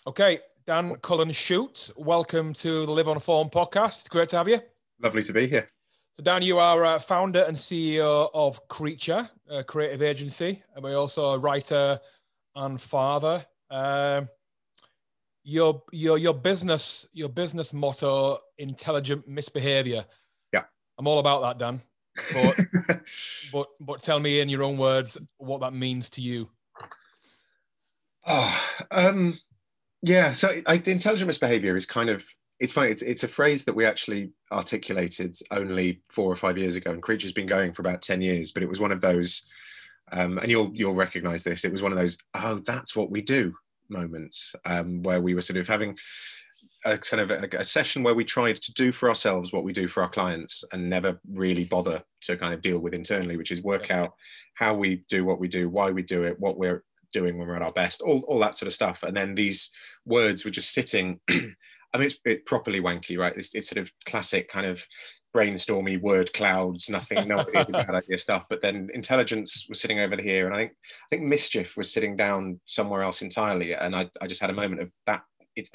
Okay, Dan Cullen-Shute, welcome to the Live on Form podcast. It's great to have you. Lovely to be here. So, Dan, you are founder and CEO of Creature, a creative agency, and we're also a writer and father. Your business motto, intelligent misbehaviour. Yeah, I'm all about that, Dan. But tell me in your own words what that means to you. Yeah. So intelligent misbehaviour is kind of, it's funny. It's a phrase that we actually articulated only 4 or 5 years ago, and Creature's been going for about 10 years. But it was one of those, and you'll recognise this. It was one of those, oh, that's what we do moments, where we were sort of having a kind of a session where we tried to do for ourselves what we do for our clients, and never really bother to kind of deal with internally, which is work out how we do what we do, why we do it, what we're doing when we're at our best, all that sort of stuff. And then these words were just sitting. I mean, it's properly wanky, right? It's sort of classic kind of brainstormy word clouds, nothing, no idea, bad idea stuff. But then intelligence was sitting over here, and I think mischief was sitting down somewhere else entirely. And I just had a moment of that. It's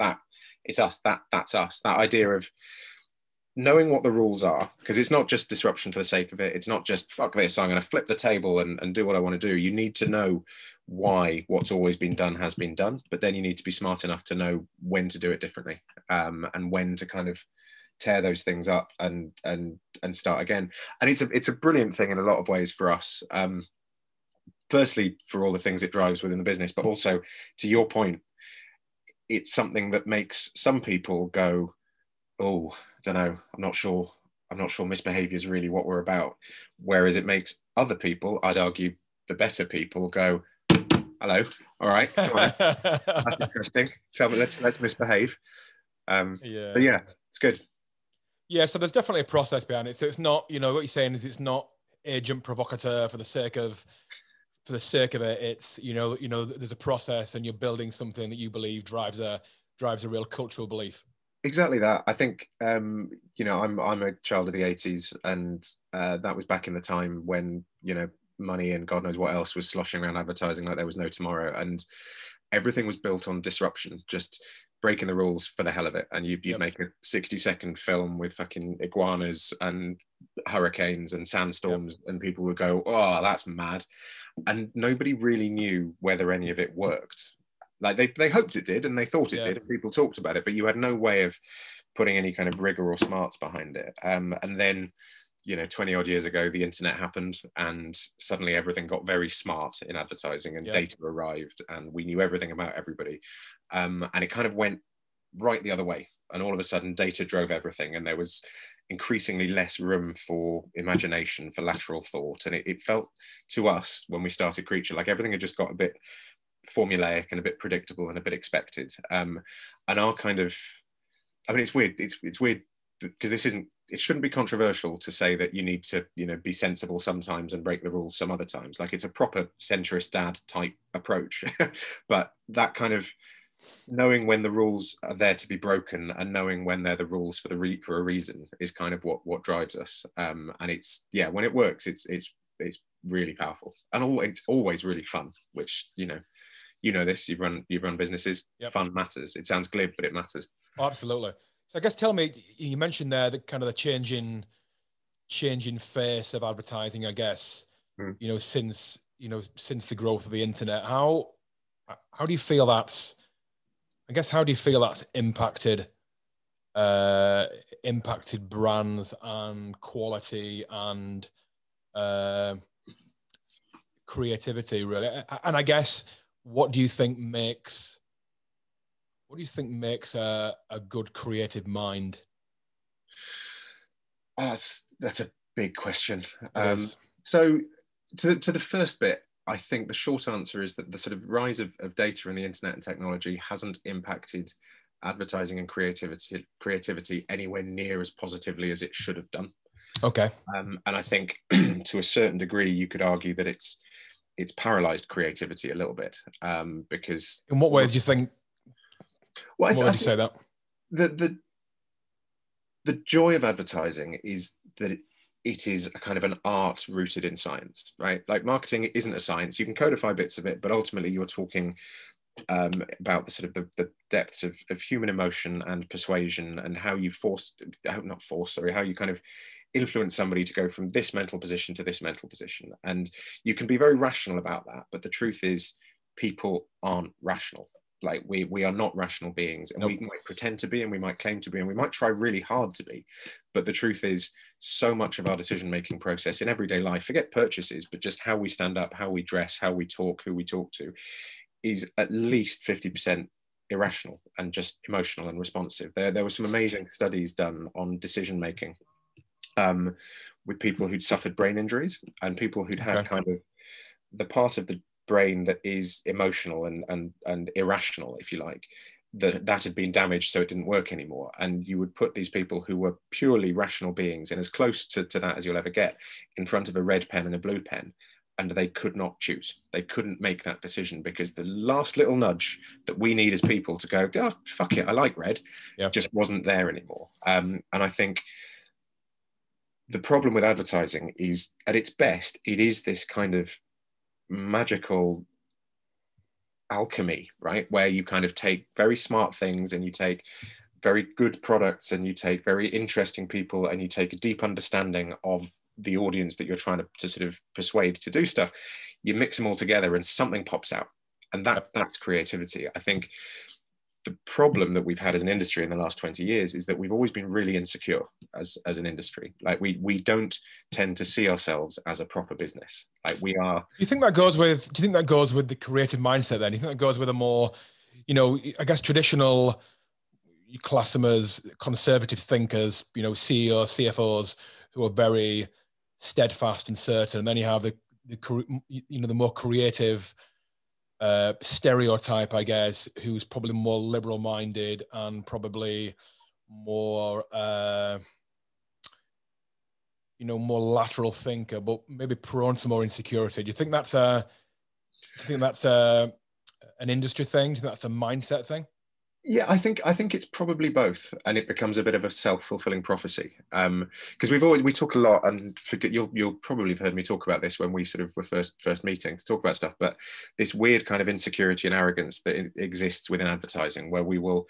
us. That's us. That idea of knowing what the rules are, because it's not just disruption for the sake of it. It's not just fuck this, I'm going to flip the table and do what I want to do. You need to know why what's always been done has been done, but then you need to be smart enough to know when to do it differently, and when to kind of tear those things up and start again. And it's a brilliant thing in a lot of ways for us. Firstly, for all the things it drives within the business, but also, to your point, it's something that makes some people go, oh, I don't know, I'm not sure misbehavior is really what we're about. Whereas it makes other people, I'd argue the better people, go, hello, all right, come on, that's interesting. Tell me, let's misbehave. But yeah, it's good. Yeah, so there's definitely a process behind it. So it's not, what you're saying is it's not agent provocateur for the sake of it. It's there's a process, and you're building something that you believe drives a real cultural belief. Exactly that. I think I'm a child of the 80s, and that was back in the time when money and God knows what else was sloshing around advertising like there was no tomorrow, and everything was built on disruption, just breaking the rules for the hell of it. And you'd make a 60-second film with fucking iguanas and hurricanes and sandstorms, and people would go, oh, that's mad. And nobody really knew whether any of it worked. Like they hoped it did, and they thought it did, and people talked about it, but you had no way of putting any kind of rigor or smarts behind it. And then 20 odd years ago, the internet happened, and suddenly everything got very smart in advertising, and data arrived, and we knew everything about everybody. And it kind of went right the other way. And all of a sudden data drove everything, and there was increasingly less room for imagination, for lateral thought. And it felt to us, when we started Creature, like everything had just got a bit formulaic and a bit predictable and a bit expected. And our kind of, I mean, it's weird. It's weird because it shouldn't be controversial to say that you need to, be sensible sometimes and break the rules some other times. Like, it's a proper centrist dad type approach. But that kind of knowing when the rules are there to be broken, and knowing when they're the rules for a reason, is kind of what drives us. And it's, when it works, it's really powerful, and it's always really fun, which, this, you've run businesses. Fun matters. It sounds glib, but it matters. Oh, absolutely. So I guess, tell me, you mentioned there the kind of the changing face of advertising, I guess, since the growth of the internet. How do you feel that's impacted brands and quality and creativity, really? And I guess, what do you think makes a good creative mind? That's a big question. So to the first bit, I think the short answer is that the sort of rise of data and the internet and technology hasn't impacted advertising and creativity anywhere near as positively as it should have done. Okay. And I think to a certain degree, you could argue that it's paralyzed creativity a little bit, because. In what way do you think? Well, what would you say that? The joy of advertising is that it is a kind of an art rooted in science, right? Like, marketing isn't a science. You can codify bits of it, but ultimately you're talking about the sort of the depths of human emotion and persuasion, and how you how you kind of influence somebody to go from this mental position to this mental position. And you can be very rational about that, but the truth is people aren't rational. Like we are not rational beings, and we might pretend to be, and we might claim to be, and we might try really hard to be, but the truth is so much of our decision making process in everyday life, forget purchases, but just how we stand up, how we dress, how we talk, who we talk to, is at least 50% irrational and just emotional and responsive. There were some amazing studies done on decision making with people who'd suffered brain injuries and people who'd had kind of the part of the brain that is emotional and irrational, if you like, that had been damaged, so it didn't work anymore. And you would put these people who were purely rational beings, and as close to that as you'll ever get, in front of a red pen and a blue pen, and they could not choose. They couldn't make that decision, because the last little nudge that we need as people to go, oh, fuck it, I like red, just wasn't there anymore. And I think the problem with advertising is, at its best, it is this kind of magical alchemy, right? Where you kind of take very smart things, and you take very good products, and you take very interesting people, and you take a deep understanding of the audience that you're trying to sort of persuade to do stuff. You mix them all together and something pops out. And that's creativity. I think the problem that we've had as an industry in the last 20 years is that we've always been really insecure as an industry. Like we don't tend to see ourselves as a proper business. Like we are. Do you think that goes with the creative mindset then? Do you think that goes with a more, I guess traditional, you class them as conservative thinkers, CEOs, CFOs who are very steadfast and certain. And then you have the more creative stereotype, I guess, who's probably more liberal minded and probably more more lateral thinker, but maybe prone to more insecurity. Do you think that's an industry thing? Do you think that's a mindset thing? Yeah, I think it's probably both, and it becomes a bit of a self-fulfilling prophecy. Because we talk a lot, and you'll probably have heard me talk about this when we sort of were first meeting to talk about stuff. But this weird kind of insecurity and arrogance that exists within advertising, where we will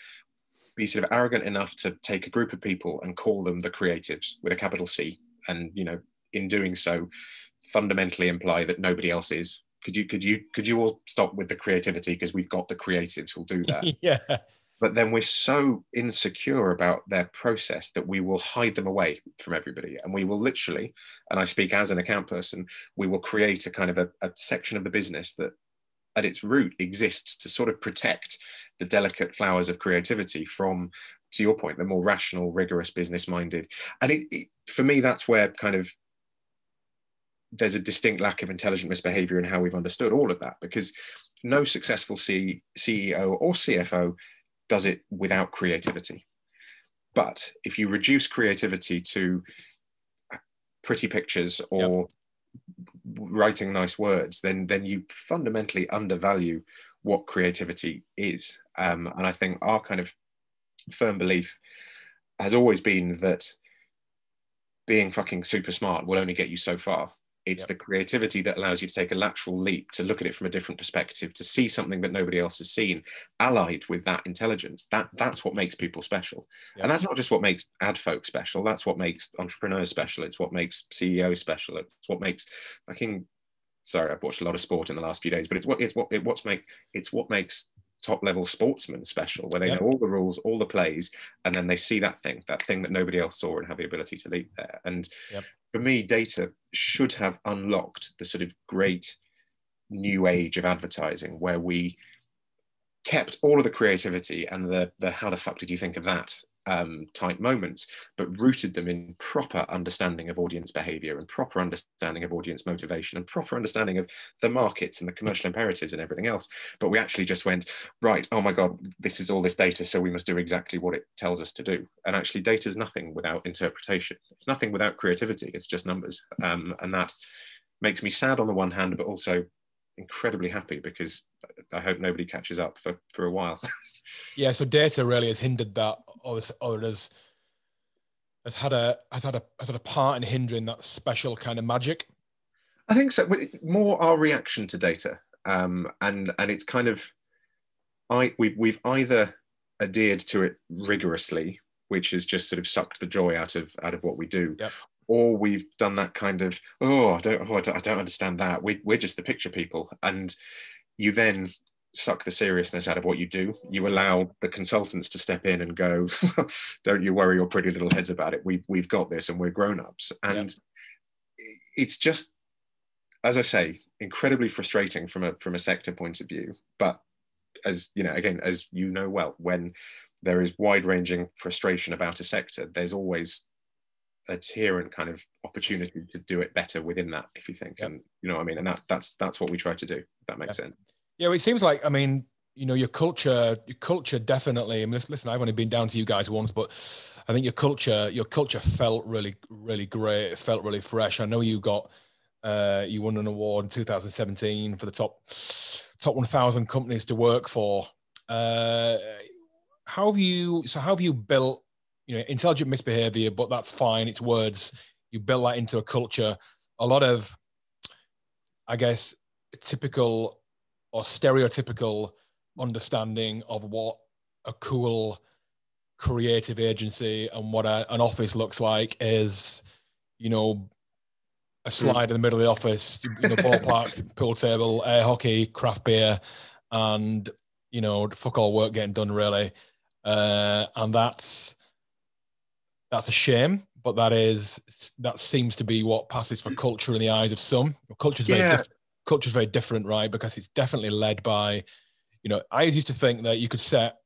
be sort of arrogant enough to take a group of people and call them the creatives with a capital C, and in doing so, fundamentally imply that nobody else is. Could you all stop with the creativity, because we've got the creatives who'll do that. Yeah. But then we're so insecure about their process that we will hide them away from everybody. And we will literally, and I speak as an account person, we will create a kind of a section of the business that at its root exists to sort of protect the delicate flowers of creativity from, to your point, the more rational, rigorous, business-minded. And for me, that's where kind of there's a distinct lack of intelligent misbehavior in how we've understood all of that, because no successful CEO or CFO does it without creativity. But if you reduce creativity to pretty pictures or writing nice words, then you fundamentally undervalue what creativity is. And I think our kind of firm belief has always been that being fucking super smart will only get you so far. It's the creativity that allows you to take a lateral leap, to look at it from a different perspective, to see something that nobody else has seen, allied with that intelligence. That's what makes people special. And that's not just what makes ad folk special. That's what makes entrepreneurs special. It's what makes CEOs special. It's what makes sorry, I've watched a lot of sport in the last few days, but it's what makes top level sportsmen special, where they know all the rules, all the plays, and then they see that thing that nobody else saw, and have the ability to leap there. And for me, data should have unlocked the sort of great new age of advertising, where we kept all of the creativity and the how the fuck did you think of that type moments, but rooted them in proper understanding of audience behavior, and proper understanding of audience motivation, and proper understanding of the markets and the commercial imperatives and everything else. But we actually just went, right, oh my God, this is all this data, so we must do exactly what it tells us to do. And actually data is nothing without interpretation. It's nothing without creativity. It's just numbers. And that makes me sad on the one hand, but also incredibly happy, because I hope nobody catches up for a while. Yeah, so data really has hindered that, or has had a part in hindering that special kind of magic. I think so. More our reaction to data, and it's kind of, we've either adhered to it rigorously, which has just sort of sucked the joy out of what we do, Yep. or we've done that kind of, I don't understand that. We're just the picture people, and you then suck the seriousness out of what you do. You allow the consultants to step in and go, don't you worry your pretty little heads about it. We've got this, and we're grown-ups. And it's just, as I say, incredibly frustrating from a sector point of view. But as you know, again, as you know well, when there is wide-ranging frustration about a sector, there's always a inherent kind of opportunity to do it better within that, if you think. And you know what I mean? And that's what we try to do, if that makes sense. Yeah, well, it seems like, I mean, you know, your culture definitely, I mean, listen, I've only been down to you guys once, but I think your culture felt really, really great. It felt really fresh. I know you got, you won an award in 2017 for the top 1,000 companies to work for. How have you built, you know, intelligent misbehavior, but that's fine. It's words. You build that into a culture. A lot of, I guess, typical or stereotypical understanding of what a cool creative agency and what an office looks like is, you know, a slide in the middle of the office, you know, ballparks, pool table, air hockey, craft beer, and, you know, fuck all work getting done really. And that's a shame, but that seems to be what passes for culture in the eyes of some. Culture's very different, right? Because it's definitely led by, you know, I used to think that you could set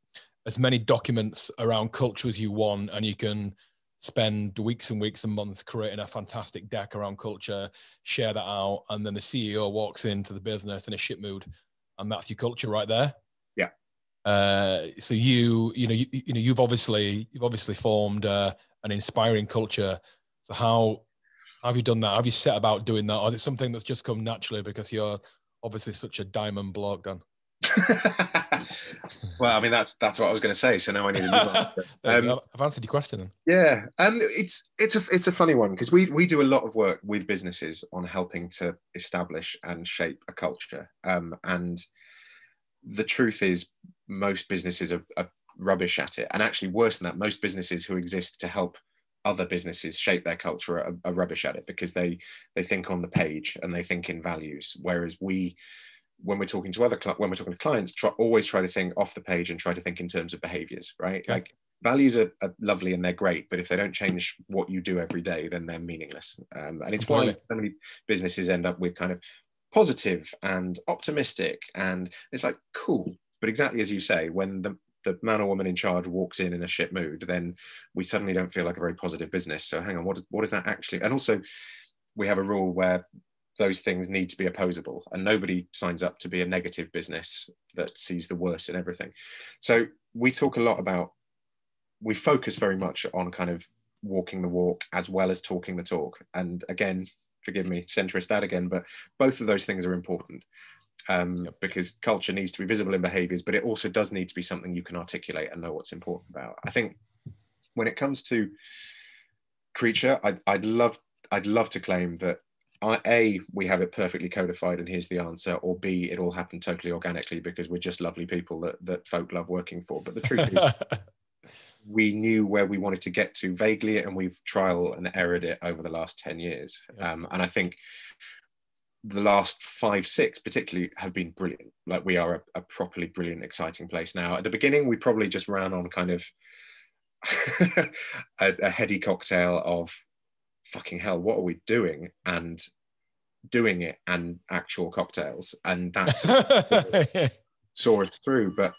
as many documents around culture as you want, and you can spend weeks and weeks and months creating a fantastic deck around culture, share that out, and then the CEO walks into the business in a shit mood, and that's your culture right there. Yeah. So you've obviously formed an inspiring culture. So how have you done that? Have you set about doing that, or is it something that's just come naturally because you're obviously such a diamond bloke, Dan? Well, I mean, that's what I was going to say. So now I need a new answer. I've answered your question then. Yeah, and it's a funny one because we do a lot of work with businesses on helping to establish and shape a culture. And the truth is, most businesses are rubbish at it, and actually worse than that, most businesses who exist to help other businesses shape their culture are rubbish at it because they think on the page and they think in values, whereas when we're talking to clients, always try to think off the page and try to think in terms of behaviors, right? Okay. Like values are lovely and they're great, but if they don't change what you do every day, then they're meaningless. And it's why so many businesses end up with kind of positive and optimistic, and it's like, cool. But exactly as you say, when the man or woman in charge walks in a shit mood, then we suddenly don't feel like a very positive business. So hang on, what is that actually? And also we have a rule where those things need to be opposable, and nobody signs up to be a negative business that sees the worst in everything. So we focus very much on kind of walking the walk as well as talking the talk. And again, forgive me, centrist dad again, but both of those things are important because culture needs to be visible in behaviors, but it also does need to be something you can articulate and know what's important about. I think when it comes to Creature, I'd love to claim that we have it perfectly codified and here's the answer, or B, it all happened totally organically because we're just lovely people that folk love working for. But the truth is, we knew where we wanted to get to vaguely, and we've trial and errored it over the last 10 years. And I think the last 5, 6 particularly have been brilliant. Like, we are a properly brilliant, exciting place now. At the beginning, we probably just ran on kind of a heady cocktail of fucking hell, what are we doing? And doing it and actual cocktails. And that's saw us through. But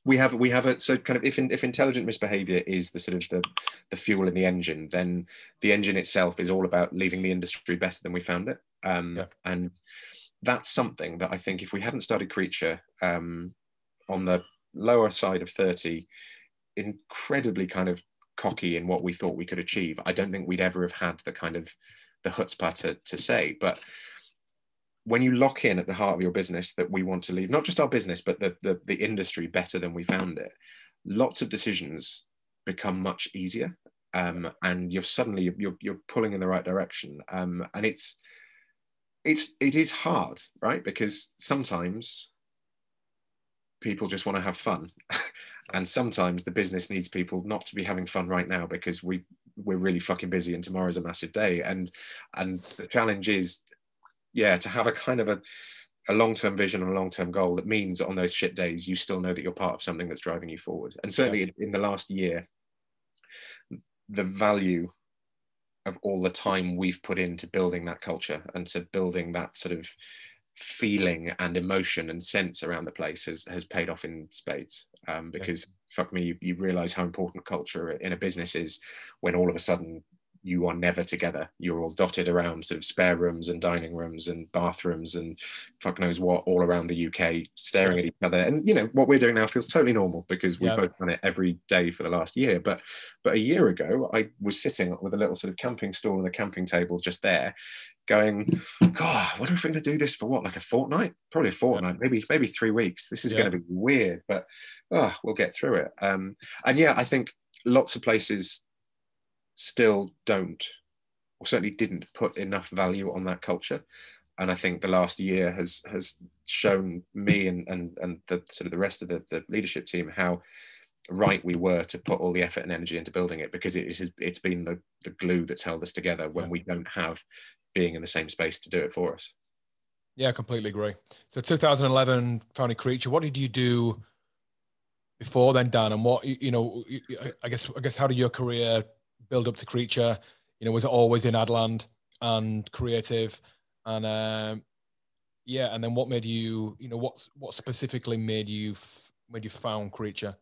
we have it. So kind of if intelligent misbehavior is the sort of the fuel in the engine, then the engine itself is all about leaving the industry better than we found it. And that's something that I think if we hadn't started Creature on the lower side of 30, incredibly kind of cocky in what we thought we could achieve, I don't think we'd ever have had the kind of the chutzpah to say. But when you lock in at the heart of your business that we want to leave not just our business but the industry better than we found it, lots of decisions become much easier, and you're pulling in the right direction, and it is hard, right? Because sometimes people just want to have fun. And sometimes the business needs people not to be having fun right now because we're really fucking busy and tomorrow's a massive day. And the challenge is, yeah, to have a kind of a long-term vision and a long-term goal that means that on those shit days you still know that you're part of something that's driving you forward. And certainly in the last year, the value of all the time we've put into building that culture and to building that sort of feeling and emotion and sense around the place has paid off in spades. Because fuck me, you realize how important culture in a business is when all of a sudden you are never together. You're all dotted around sort of spare rooms and dining rooms and bathrooms and fuck knows what all around the UK, staring at each other. And you know what we're doing now feels totally normal because we've both done it every day for the last year. But a year ago, I was sitting with a little sort of camping stool and a camping table just there, going, God, I wonder if we're going to do this for what, like a fortnight? Probably a fortnight, maybe 3 weeks. This is going to be weird, but we'll get through it. And yeah, I think lots of places still don't, or certainly didn't put enough value on that culture. And I think the last year has shown me and the sort of the rest of the leadership team how right we were to put all the effort and energy into building it, because it's been the glue that's held us together when we don't have being in the same space to do it for us. Yeah, I completely agree. So 2011 founded Creature. What did you do before then, Dan? And what, you know, I guess how did your career build up to Creature? You know, was it always in Adland and creative? And and then what made you, you know, what specifically made you found Creature?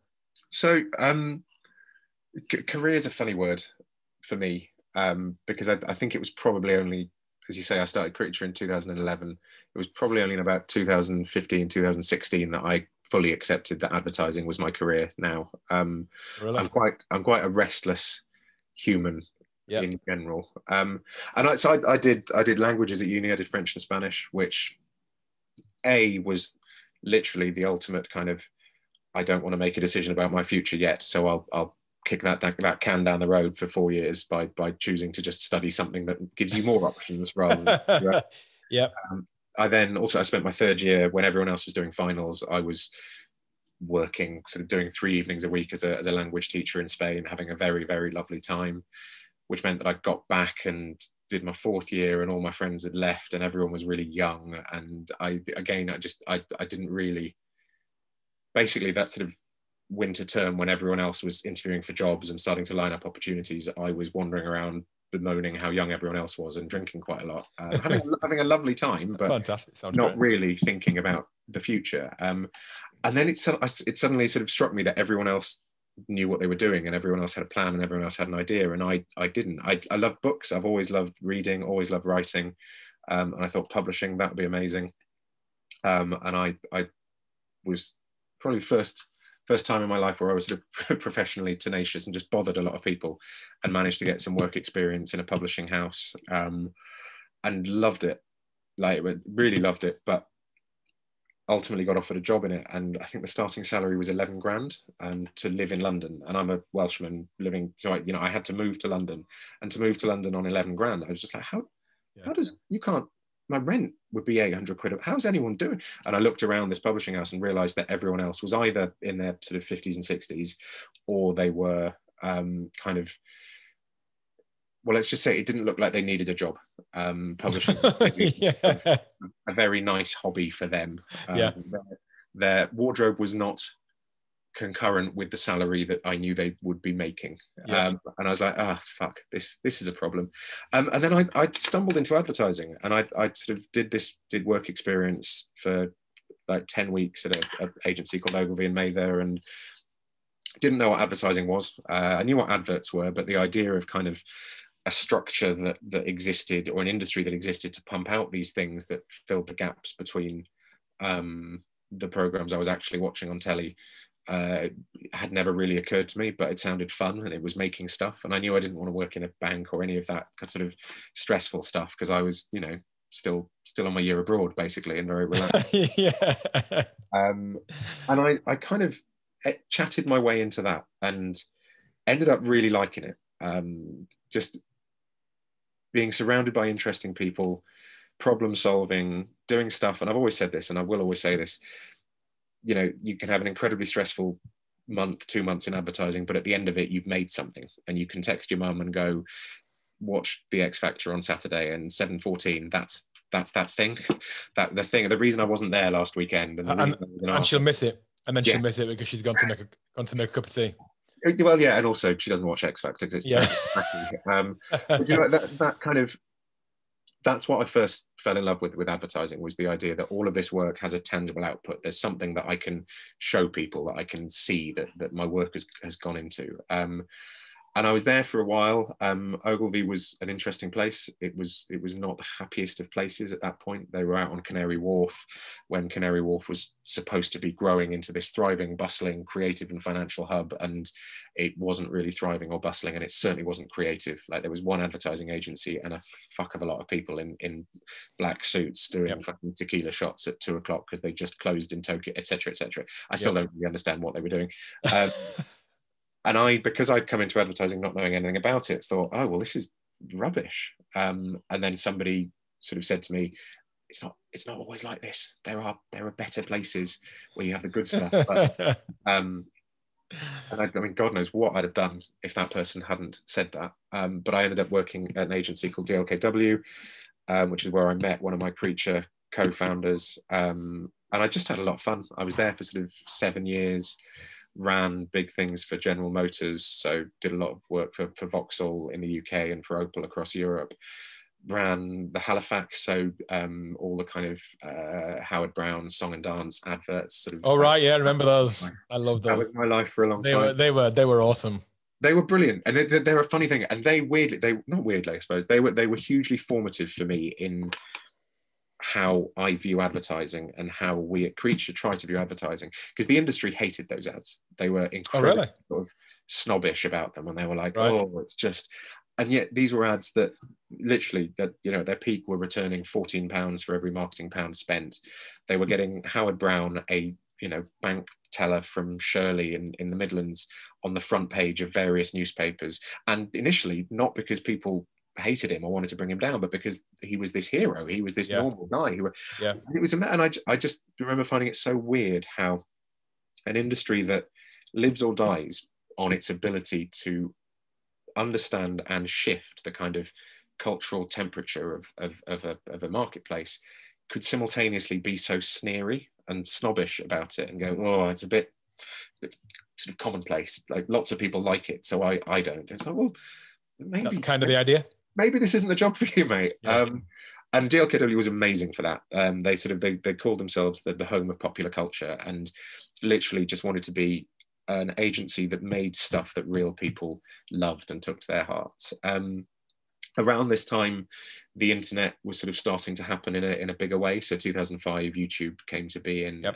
So career is a funny word for me, because I think it was probably only, as you say, I started Creature in 2011. It was probably only in about 2015, 2016 that I fully accepted that advertising was my career now. Really? I'm quite a restless human in general. And I did languages at uni. I did French and Spanish, which was literally the ultimate kind of, I don't want to make a decision about my future yet, so I'll kick that can down the road for 4 years by choosing to just study something that gives you more options rather than I spent my third year, when everyone else was doing finals, I was working, sort of doing 3 evenings a week as a language teacher in Spain, having a very, very lovely time, which meant that I got back and did my 4th year and all my friends had left and everyone was really young. And I didn't really, basically that sort of winter term when everyone else was interviewing for jobs and starting to line up opportunities, I was wandering around bemoaning how young everyone else was and drinking quite a lot, having a lovely time, but fantastic. Sounds not great. really thinking about the future. And then it suddenly sort of struck me that everyone else knew what they were doing and everyone else had a plan and everyone else had an idea, and I didn't. I love books. I've always loved reading, always loved writing, and I thought publishing, that would be amazing. And I was probably first time in my life where I was sort of professionally tenacious and just bothered a lot of people and managed to get some work experience in a publishing house, and loved it, like really loved it, but ultimately got offered a job in it. And I think the starting salary was 11 grand to live in London. And I'm a Welshman living, so I had to move to London, and to move to London on 11 grand, I was just like, how does, you can't, my rent would be 800 quid. How's anyone doing? And I looked around this publishing house and realized that everyone else was either in their sort of 50s and 60s, or they were kind of, well, let's just say it didn't look like they needed a job. Publishing a very nice hobby for them. Their wardrobe was not concurrent with the salary that I knew they would be making. And I was like, fuck, this is a problem. And then I stumbled into advertising, and I sort of did work experience for like 10 weeks at an agency called Ogilvy and Mather, and didn't know what advertising was. I knew what adverts were, but the idea of kind of a structure that existed, or an industry that existed to pump out these things that filled the gaps between the programs I was actually watching on telly, had never really occurred to me, but it sounded fun and it was making stuff. And I knew I didn't want to work in a bank or any of that sort of stressful stuff, because I was, still on my year abroad basically, and very relaxed. And I kind of chatted my way into that and ended up really liking it. Just being surrounded by interesting people, problem solving, doing stuff. And I've always said this, and I will always say this, you know, you can have an incredibly stressful month, 2 months in advertising, but at the end of it, you've made something, and you can text your mum and go, watch the X Factor on Saturday, and 7:14, that's that thing, that the thing. The reason I wasn't there last weekend, and she'll miss it, and then she'll miss it because she's gone to make a cup of tea. Well, yeah, and also she doesn't watch X Factor because it's terrible. But you know, that kind of, that's what I first fell in love with advertising, was the idea that all of this work has a tangible output. There's something that I can show people, that I can see that my work has gone into. And I was there for a while. Ogilvy was an interesting place. It was not the happiest of places at that point. They were out on Canary Wharf when Canary Wharf was supposed to be growing into this thriving, bustling, creative and financial hub. And it wasn't really thriving or bustling, and it certainly wasn't creative. Like, there was one advertising agency and a fuck of a lot of people in black suits doing fucking tequila shots at 2 o'clock because they just closed in Tokyo, etc., etc. I still don't really understand what they were doing. And because I'd come into advertising not knowing anything about it, thought, oh, well, this is rubbish. And then somebody sort of said to me, it's not always like this. There are better places where you have the good stuff. But, and I mean, God knows what I'd have done if that person hadn't said that. But I ended up working at an agency called DLKW, which is where I met one of my Creature co-founders. And I just had a lot of fun. I was there for sort of 7 years. Ran big things for General Motors, so did a lot of work for Vauxhall in the UK and for Opel across Europe. Ran the Halifax, so all the kind of Howard Brown song and dance adverts. Sort of. Oh right, yeah, I remember those. I loved those. That was my life for a long time. They were awesome. They were brilliant, and they're a funny thing. And not weirdly, I suppose they were hugely formative for me in how I view advertising and how we at Creature try to view advertising, because the industry hated those ads. They were incredibly sort of snobbish about them, and they were like, oh, it's just, and yet these were ads that literally, that, you know, at their peak were returning £14 for every marketing pound spent. They were getting Howard Brown, a, you know, bank teller from Shirley in the Midlands, on the front page of various newspapers, and initially not because people hated him or wanted to bring him down, but because he was this hero, he was this normal guy it was, and I just remember finding it so weird how an industry that lives or dies on its ability to understand and shift the kind of cultural temperature of a marketplace could simultaneously be so sneery and snobbish about it and go, oh, it's sort of commonplace, like lots of people like it, so I don't. It's like, well, maybe that's kind of the idea. Maybe this isn't the job for you, mate. And DLKW was amazing for that. They called themselves the home of popular culture, and literally just wanted to be an agency that made stuff that real people loved and took to their hearts. Around this time, the internet was sort of starting to happen in a bigger way. So 2005, YouTube came to be, and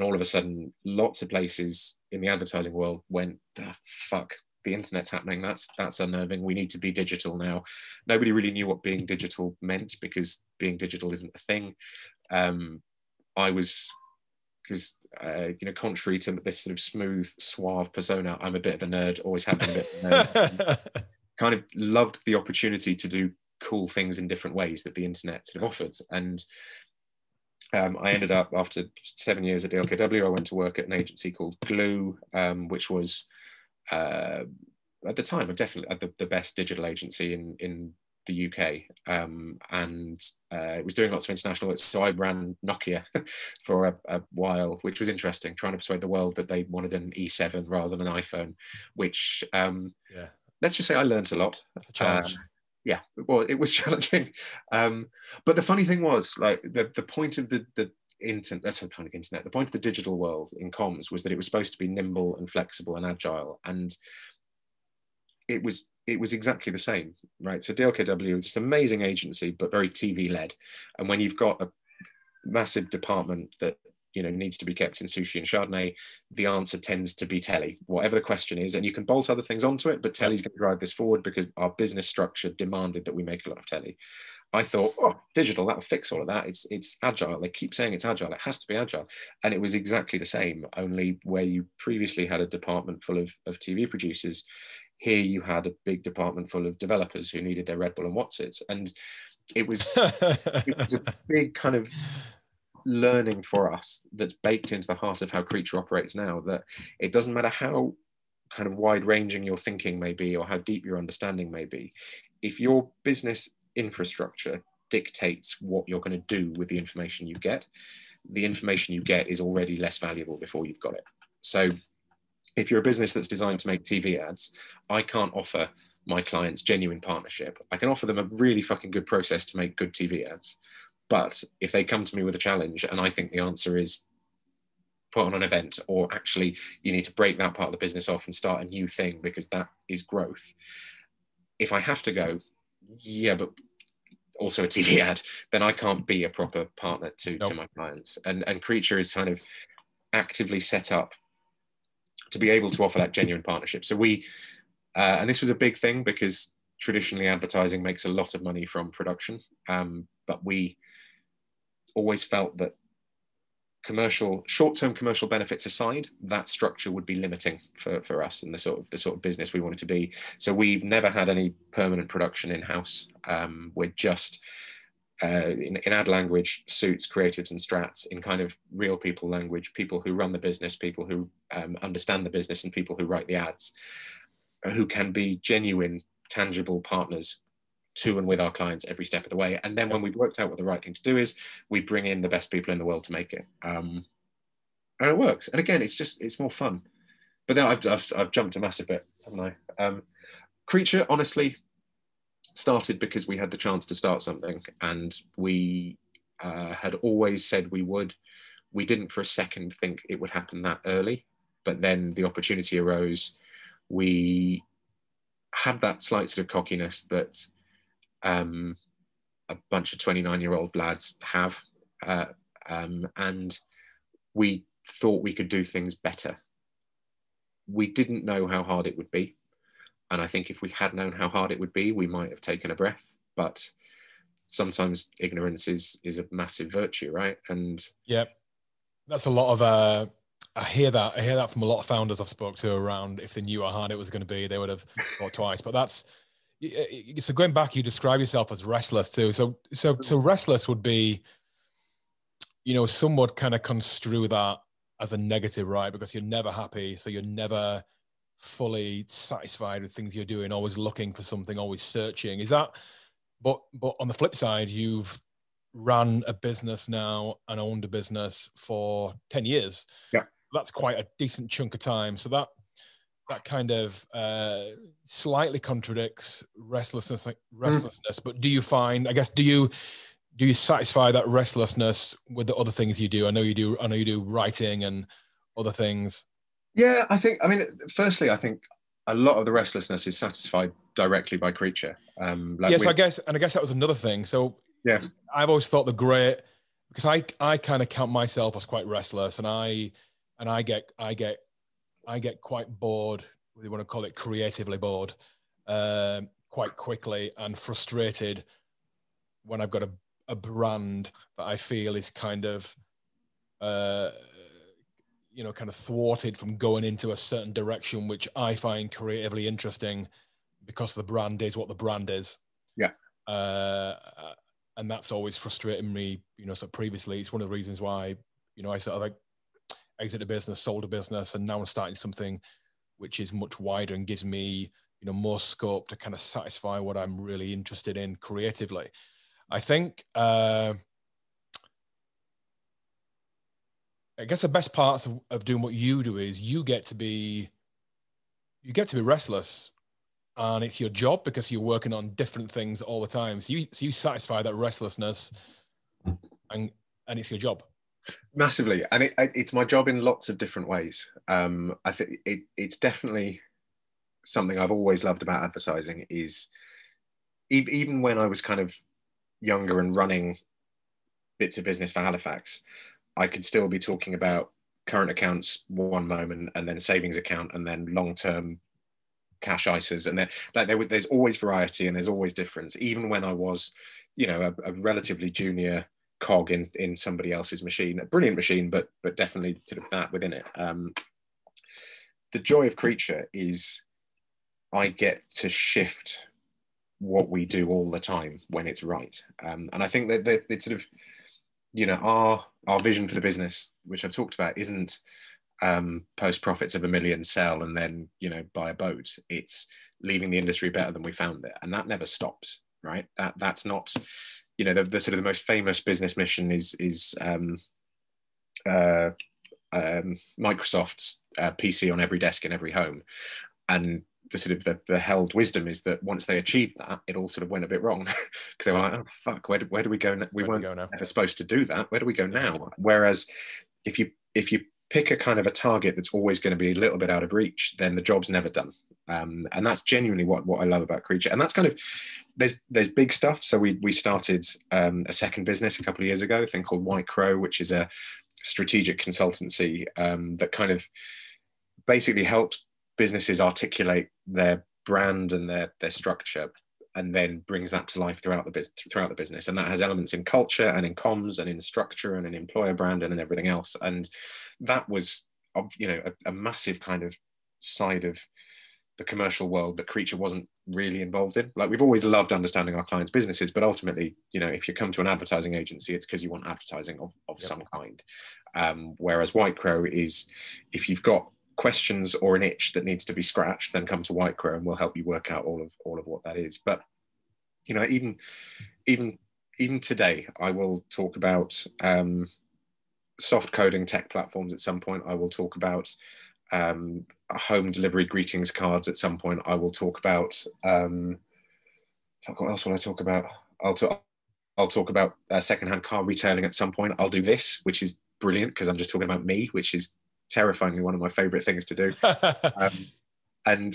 all of a sudden, lots of places in the advertising world went, oh, fuck, the internet's happening. That's unnerving. We need to be digital now. Nobody really knew what being digital meant, because being digital isn't a thing. I was, because you know, contrary to this sort of smooth, suave persona, I'm a bit of a nerd. Always have been a bit of a nerd. Kind of loved the opportunity to do cool things in different ways that the internet sort of offered. And I ended up, after 7 years at DLKW, I went to work at an agency called Glue, which was at the time definitely the best digital agency in the UK, and it was doing lots of international work. So I ran Nokia for a while, which was interesting, trying to persuade the world that they wanted an E7 rather than an iPhone, which let's just say I learned a lot. That's a challenge. Well, it was challenging, but the funny thing was, like, the point of the internet, that's the kind of internet, the point of the digital world in comms was that it was supposed to be nimble and flexible and agile, and it was exactly the same, right? So DLKW is this amazing agency, but very TV led, and when you've got a massive department that, you know, needs to be kept in sushi and Chardonnay, the answer tends to be telly, whatever the question is, and you can bolt other things onto it, but telly's going to drive this forward because our business structure demanded that we make a lot of telly. I thought, oh, digital, that'll fix all of that. It's agile. They keep saying it's agile. It has to be agile. And it was exactly the same, only where you previously had a department full of TV producers, here you had a big department full of developers who needed their Red Bull and What's-Its. And it was a big kind of learning for us that's baked into the heart of how Creature operates now, that it doesn't matter how kind of wide ranging your thinking may be or how deep your understanding may be, if your business infrastructure dictates what you're going to do with the information you get, the information you get is already less valuable before you've got it. So if you're a business that's designed to make TV ads, I can't offer my clients genuine partnership. I can offer them a really fucking good process to make good TV ads. But if they come to me with a challenge and I think the answer is put on an event, or actually you need to break that part of the business off and start a new thing because that is growth. If I have to go, yeah, but also a TV ad, then I can't be a proper partner to my clients. And Creature is kind of actively set up to be able to offer that genuine partnership. So we, and this was a big thing because traditionally advertising makes a lot of money from production, but we always felt that short-term commercial benefits aside, that structure would be limiting for us and the sort of business we wanted to be. So we've never had any permanent production in-house. We're just in ad language, suits, creatives, and strats, in kind of real people language, people who run the business, people who understand the business, and people who write the ads, who can be genuine, tangible partners to and with our clients every step of the way. And then when we've worked out what the right thing to do is, we bring in the best people in the world to make it. And it works. And again, it's more fun. But then I've jumped a massive bit, haven't I? Creature, honestly, started because we had the chance to start something, and we had always said we would. We didn't for a second think it would happen that early, but then the opportunity arose. We had that slight sort of cockiness that a bunch of 29-year-old lads have, and we thought we could do things better. We didn't know how hard it would be, and I think if we had known how hard it would be, we might have taken a breath. But sometimes ignorance is a massive virtue, right? And yeah, that's a lot of I hear that from a lot of founders I've spoke to around, if they knew how hard it was going to be, they would have thought twice. But that's, so going back, you describe yourself as restless too. So restless would be, some would kind of construe that as a negative, right? Because you're never happy. So you're never fully satisfied with things you're doing, always looking for something, always searching. Is that, but on the flip side, you've ran a business now and owned a business for 10 years. Yeah. That's quite a decent chunk of time. So that kind of slightly contradicts restlessness. But do you find, I guess, do you satisfy that restlessness with the other things you do? I know you do writing and other things. Yeah, firstly, I think a lot of the restlessness is satisfied directly by Creature. Yes, I guess that was another thing. So yeah, I've always thought because I kind of count myself as quite restless, and I get quite bored, whether you want to call it creatively bored, quite quickly, and frustrated when I've got a brand that I feel is kind of kind of thwarted from going into a certain direction, which I find creatively interesting because the brand is what the brand is. Yeah. And that's always frustrated me, so previously it's one of the reasons why, I sort of like exited a business, sold a business, and now I'm starting something which is much wider and gives me, more scope to kind of satisfy what I'm really interested in creatively. I think, I guess the best parts of doing what you do is you get to be restless, and it's your job because you're working on different things all the time. So you satisfy that restlessness, and it's your job. Massively. And it's my job in lots of different ways. I think it's definitely something I've always loved about advertising is even when I was kind of younger and running bits of business for Halifax, I could still be talking about current accounts one moment, and then savings account, and then long-term cash ISAs, and then there's always variety and there's always difference. Even when I was, a relatively junior cog in somebody else's machine, a brilliant machine, but definitely sort of that within it. The joy of Creature is I get to shift what we do all the time when it's right, and I think that it's sort of our vision for the business, which I've talked about, isn't post profits of 1 million, sell, and then buy a boat. It's leaving the industry better than we found it, and that never stops, right? That's not, the sort of the most famous business mission is Microsoft's PC on every desk in every home, and the sort of the held wisdom is that once they achieved that, it all sort of went a bit wrong because they were like, oh fuck, where do we go? We weren't ever supposed to do that. Where do we go now? Whereas if you pick a kind of a target that's always going to be a little bit out of reach, then the job's never done. And that's genuinely what I love about Creature. And that's kind of, there's big stuff. So we started a second business a couple of years ago, a thing called White Crow, which is a strategic consultancy that kind of basically helped businesses articulate their brand and their structure, and then brings that to life throughout the business. And that has elements in culture and in comms and in structure and in employer brand and in everything else. And that was, a massive kind of side of the commercial world that Creature wasn't really involved in. Like, we've always loved understanding our clients' businesses, but ultimately, if you come to an advertising agency, it's because you want advertising of some kind. Whereas White Crow is, if you've got questions or an itch that needs to be scratched, then come to White Crow and we'll help you work out all of what that is. But even today, I will talk about soft coding tech platforms at some point. I will talk about home delivery greetings cards at some point. I will talk about what else will I talk about? I'll talk about secondhand car retailing at some point. I'll do this, which is brilliant because I'm just talking about me, which is terrifyingly one of my favorite things to do. And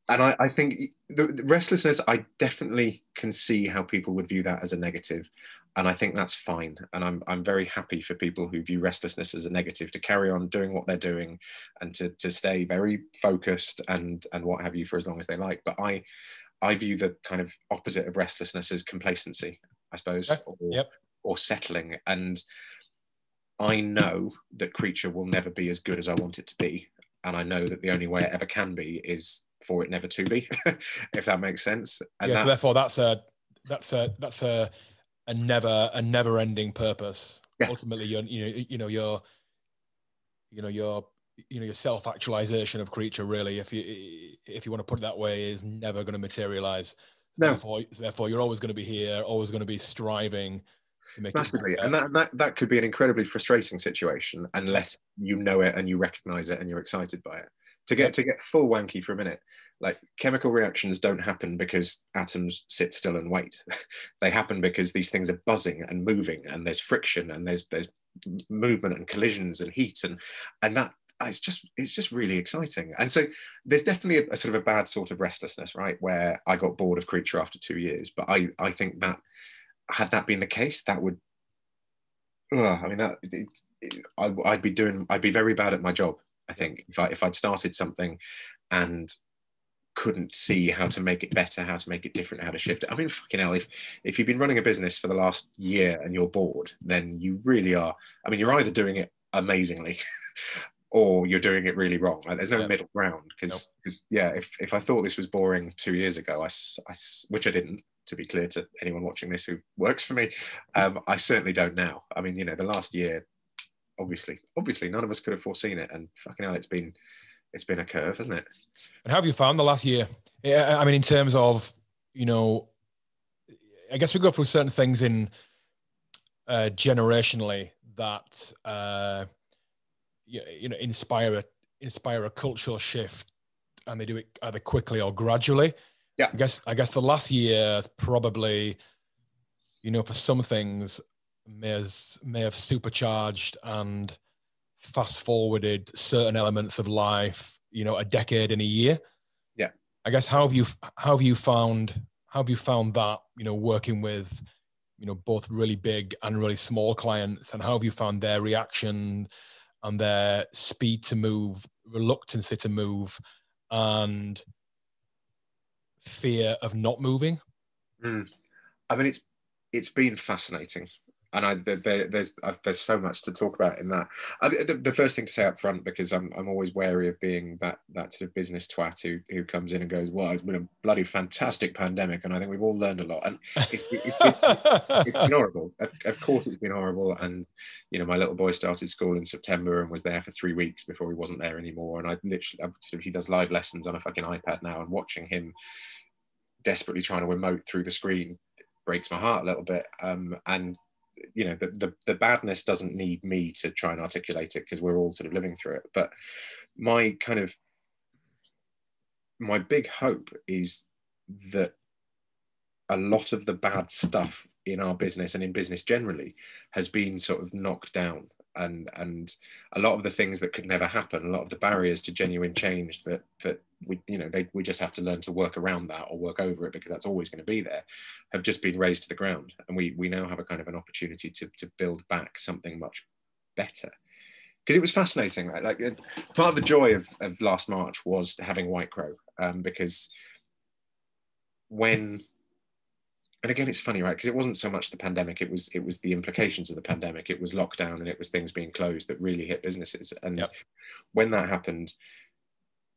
I think the restlessness, I definitely can see how people would view that as a negative, and I think that's fine. And I'm very happy for people who view restlessness as a negative to carry on doing what they're doing and to stay very focused and what have you for as long as they like. But I view the kind of opposite of restlessness as complacency, I suppose, or settling. And I know that Creature will never be as good as I want it to be, and I know that the only way it ever can be is for it never to be, if that makes sense. And so therefore that's a never-ending purpose. Yeah. Ultimately, your self-actualization of Creature, really, if you want to put it that way, is never going to materialize. No. Therefore, you're always going to be here, always going to be striving. Massively, and that could be an incredibly frustrating situation unless you know it and you recognize it and you're excited by it. To get full wanky for a minute, like, chemical reactions don't happen because atoms sit still and wait. They happen because these things are buzzing and moving, and there's friction and there's movement and collisions and heat, and that it's just really exciting. And so there's definitely a sort of a bad sort of restlessness, right, where I got bored of Creature after 2 years. But I think that, had that been the case, that would, I'd be very bad at my job, I think, if I'd started something and couldn't see how to make it better, how to make it different, how to shift it. I mean, fucking hell, if you've been running a business for the last year and you're bored, then you really are. I mean, you're either doing it amazingly or you're doing it really wrong. Like, there's no middle ground, because if I thought this was boring 2 years ago, which I didn't, to be clear to anyone watching this who works for me, I certainly don't now. I mean, the last year, obviously none of us could have foreseen it, and fucking hell, it's been a curve, hasn't it? And how have you found the last year? Yeah, I mean, in terms of, I guess we go through certain things in generationally that inspire a cultural shift, and they do it either quickly or gradually. Yeah, I guess the last year probably, for some things may have supercharged and fast forwarded certain elements of life, a decade in a year. Yeah. I guess how have you found that, working with, both really big and really small clients, and how have you found their reaction and their speed to move, reluctancy to move, and fear of not moving? I mean, it's been fascinating. there's so much to talk about in that. The first thing to say up front, because I'm always wary of being that sort of business twat who comes in and goes, well, it's been a bloody fantastic pandemic, and I think we've all learned a lot, and it's been horrible. Of course it's been horrible, and my little boy started school in September and was there for 3 weeks before he wasn't there anymore, and he does live lessons on a fucking iPad now, and watching him desperately trying to emote through the screen breaks my heart a little bit. And the badness doesn't need me to try and articulate it, because we're all sort of living through it. But my big hope is that a lot of the bad stuff in our business and in business generally has been sort of knocked down, and a lot of the things that could never happen, a lot of the barriers to genuine change that we just have to learn to work around that or work over it, because that's always going to be there, have just been raised to the ground, and we now have a kind of an opportunity to build back something much better. Because it was fascinating, right? Like, part of the joy of last March was having White Crow, because and again, it's funny, right? Because it wasn't so much the pandemic; it was the implications of the pandemic. It was lockdown, and it was things being closed that really hit businesses. And when that happened,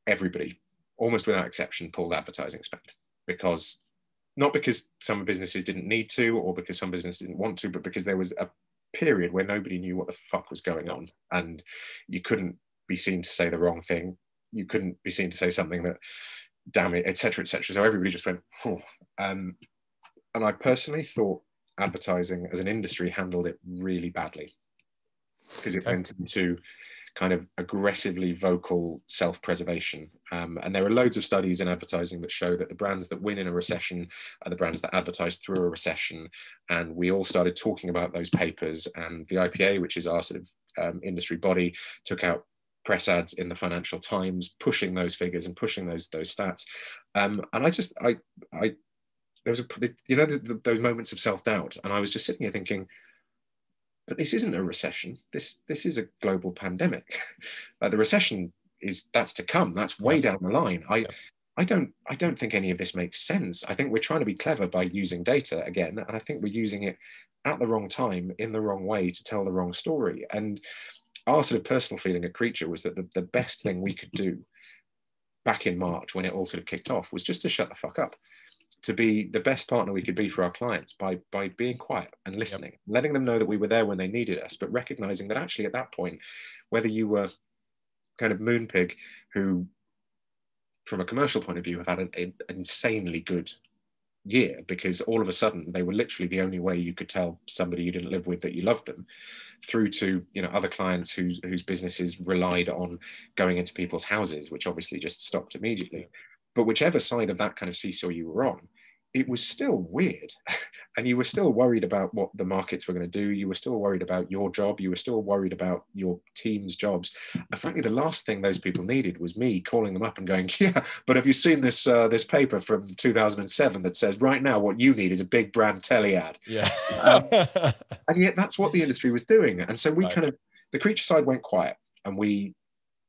everybody, almost without exception, pulled advertising spend, not because some businesses didn't need to, or because some businesses didn't want to, but because there was a period where nobody knew what the fuck was going on, and you couldn't be seen to say the wrong thing. You couldn't be seen to say something that, damn it, etc., etc. So everybody just went, oh. And I personally thought advertising as an industry handled it really badly, because it went into kind of aggressively vocal self-preservation. And there are loads of studies in advertising that show that the brands that win in a recession are the brands that advertise through a recession. And we all started talking about those papers, and the IPA, which is our sort of industry body, took out press ads in the Financial Times, pushing those figures and pushing those stats. And there was those moments of self-doubt, and I was just sitting here thinking, but this isn't a recession. This is a global pandemic. The recession that's to come. That's way down the line. I don't think any of this makes sense. I think we're trying to be clever by using data again, and I think we're using it at the wrong time, in the wrong way, to tell the wrong story. And our sort of personal feeling at Creature was that the best thing we could do back in March, when it all sort of kicked off, was just to shut the fuck up, to be the best partner we could be for our clients by being quiet and listening, letting them know that we were there when they needed us, but recognizing that actually at that point, whether you were kind of Moonpig, who from a commercial point of view have had an insanely good year, because all of a sudden they were literally the only way you could tell somebody you didn't live with that you loved them, through to other clients whose businesses relied on going into people's houses, which obviously just stopped immediately. But whichever side of that kind of seesaw you were on, it was still weird. And you were still worried about what the markets were going to do. You were still worried about your job. You were still worried about your team's jobs. And frankly, the last thing those people needed was me calling them up and going, yeah, but have you seen this paper from 2007 that says right now what you need is a big brand telly ad? Yeah. And yet that's what the industry was doing. And so we the Creature side went quiet, and we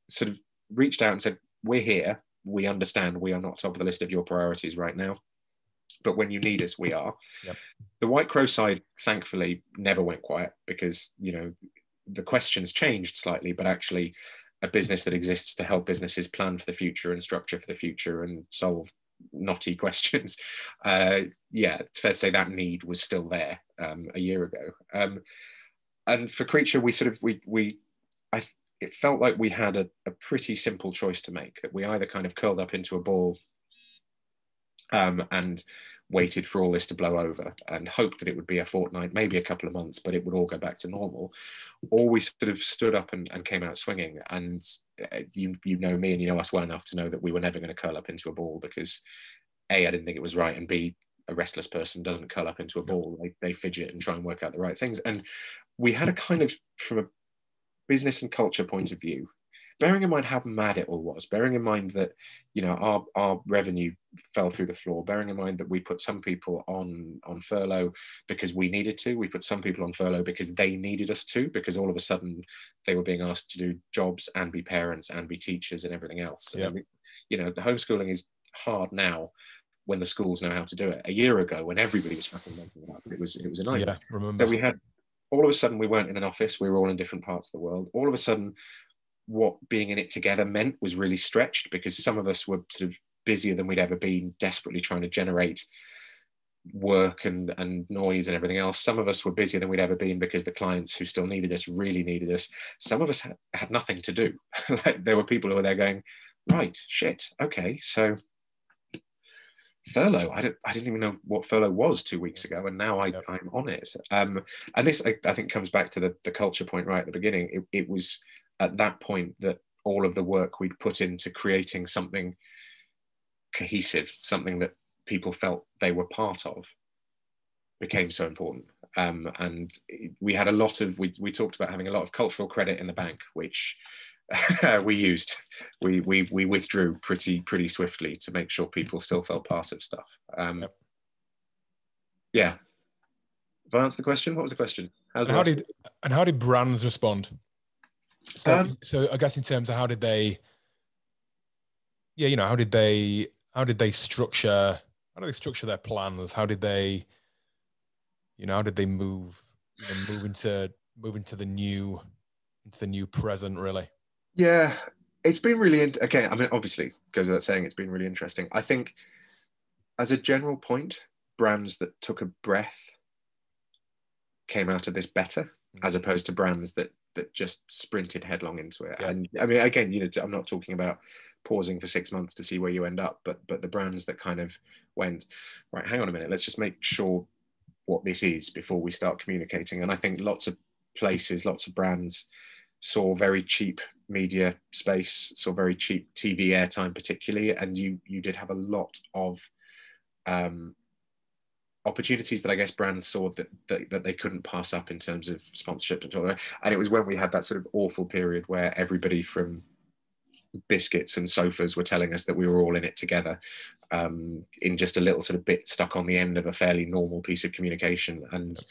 sort of reached out and said, we're here. We understand we are not top of the list of your priorities right now, but when you need us, we are. The White Crow side, thankfully, never went quiet, because the questions changed slightly, but actually a business that exists to help businesses plan for the future and structure for the future and solve knotty questions, it's fair to say that need was still there a year ago. And for Creature, it felt like we had a pretty simple choice to make, that we either kind of curled up into a ball and waited for all this to blow over and hoped that it would be a fortnight, maybe a couple of months, but it would all go back to normal, or we sort of stood up and came out swinging. And you know me and you know us well enough to know that we were never going to curl up into a ball, because A, I didn't think it was right, and B, a restless person doesn't curl up into a ball. They fidget and try and work out the right things. And we had a kind of, from a business and culture point of view, bearing in mind how mad it all was, bearing in mind that our revenue fell through the floor, bearing in mind that we put some people on furlough because we needed to, we put some people on furlough because they needed us to, because all of a sudden they were being asked to do jobs and be parents and be teachers and everything else. The homeschooling is hard now when the schools know how to do it. A year ago, when everybody was fucking making it up, it was a nightmare. Remember. So we had all of a sudden we weren't in an office, we were all in different parts of the world. All of a sudden, what being in it together meant was really stretched, because some of us were sort of busier than we'd ever been, desperately trying to generate work and noise and everything else. Some of us were busier than we'd ever been because the clients who still needed us really needed us. Some of us had nothing to do. Like, there were people who were there going, right, shit, okay, so furlough. I didn't even know what furlough was 2 weeks ago, and now I'm on it. And this, I think, comes back to the culture point right at the beginning. It was at that point that all of the work we'd put into creating something cohesive, something that people felt they were part of, became so important. And we had a lot of, we talked about having a lot of cultural credit in the bank, which we used. We withdrew pretty swiftly to make sure people still felt part of stuff. Yeah. Have I answered the question? What was the question? How did brands respond? So I guess in terms of how did they structure their plans? How did they move into the new present, really? Yeah, it's been really, again, I mean, obviously goes without saying, it's been really interesting. I think as a general point, brands that took a breath came out of this better, as opposed to brands that just sprinted headlong into it. Yeah. And I mean, again, I'm not talking about pausing for 6 months to see where you end up, but the brands that kind of went, right, hang on a minute, let's just make sure what this is before we start communicating. And I think lots of places, lots of brands saw very cheap media space, saw very cheap TV airtime particularly, and you did have a lot of opportunities that I guess brands saw that they couldn't pass up in terms of sponsorship and all that. And it was when we had that sort of awful period where everybody from biscuits and sofas were telling us that we were all in it together, in just a little sort of bit stuck on the end of a fairly normal piece of communication. And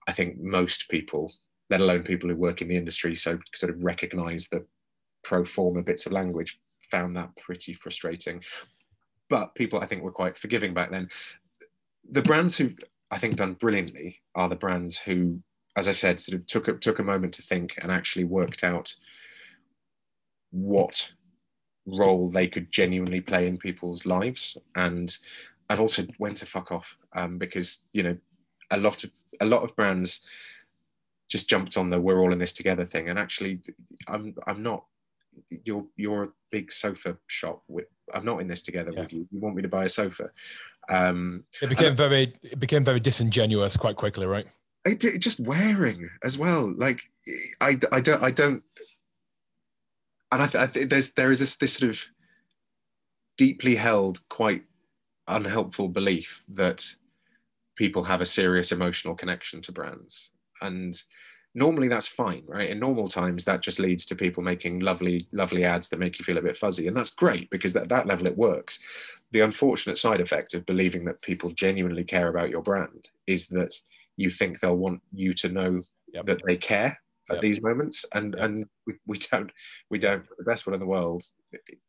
I think most people, let alone people who work in the industry, so sort of recognize the pro forma bits of language, found that pretty frustrating. But people, I think, were quite forgiving back then. The brands who I think done brilliantly are the brands who, as I said, sort of took a moment to think and actually worked out what role they could genuinely play in people's lives, and also when to fuck off, because a lot of brands just jumped on the "we're all in this together" thing, and actually, I'm not. You're a big sofa shop. I'm not in this together with you. You want me to buy a sofa? It became very disingenuous quite quickly, right? It just wearing as well. Like I don't. And I think there is this sort of deeply held, quite unhelpful belief that people have a serious emotional connection to brands. And normally that's fine, right? In normal times, that just leads to people making lovely ads that make you feel a bit fuzzy. And that's great, because at that level it works. The unfortunate side effect of believing that people genuinely care about your brand is that you think they'll want you to know that they care at these moments, and we don't. The best one in the world,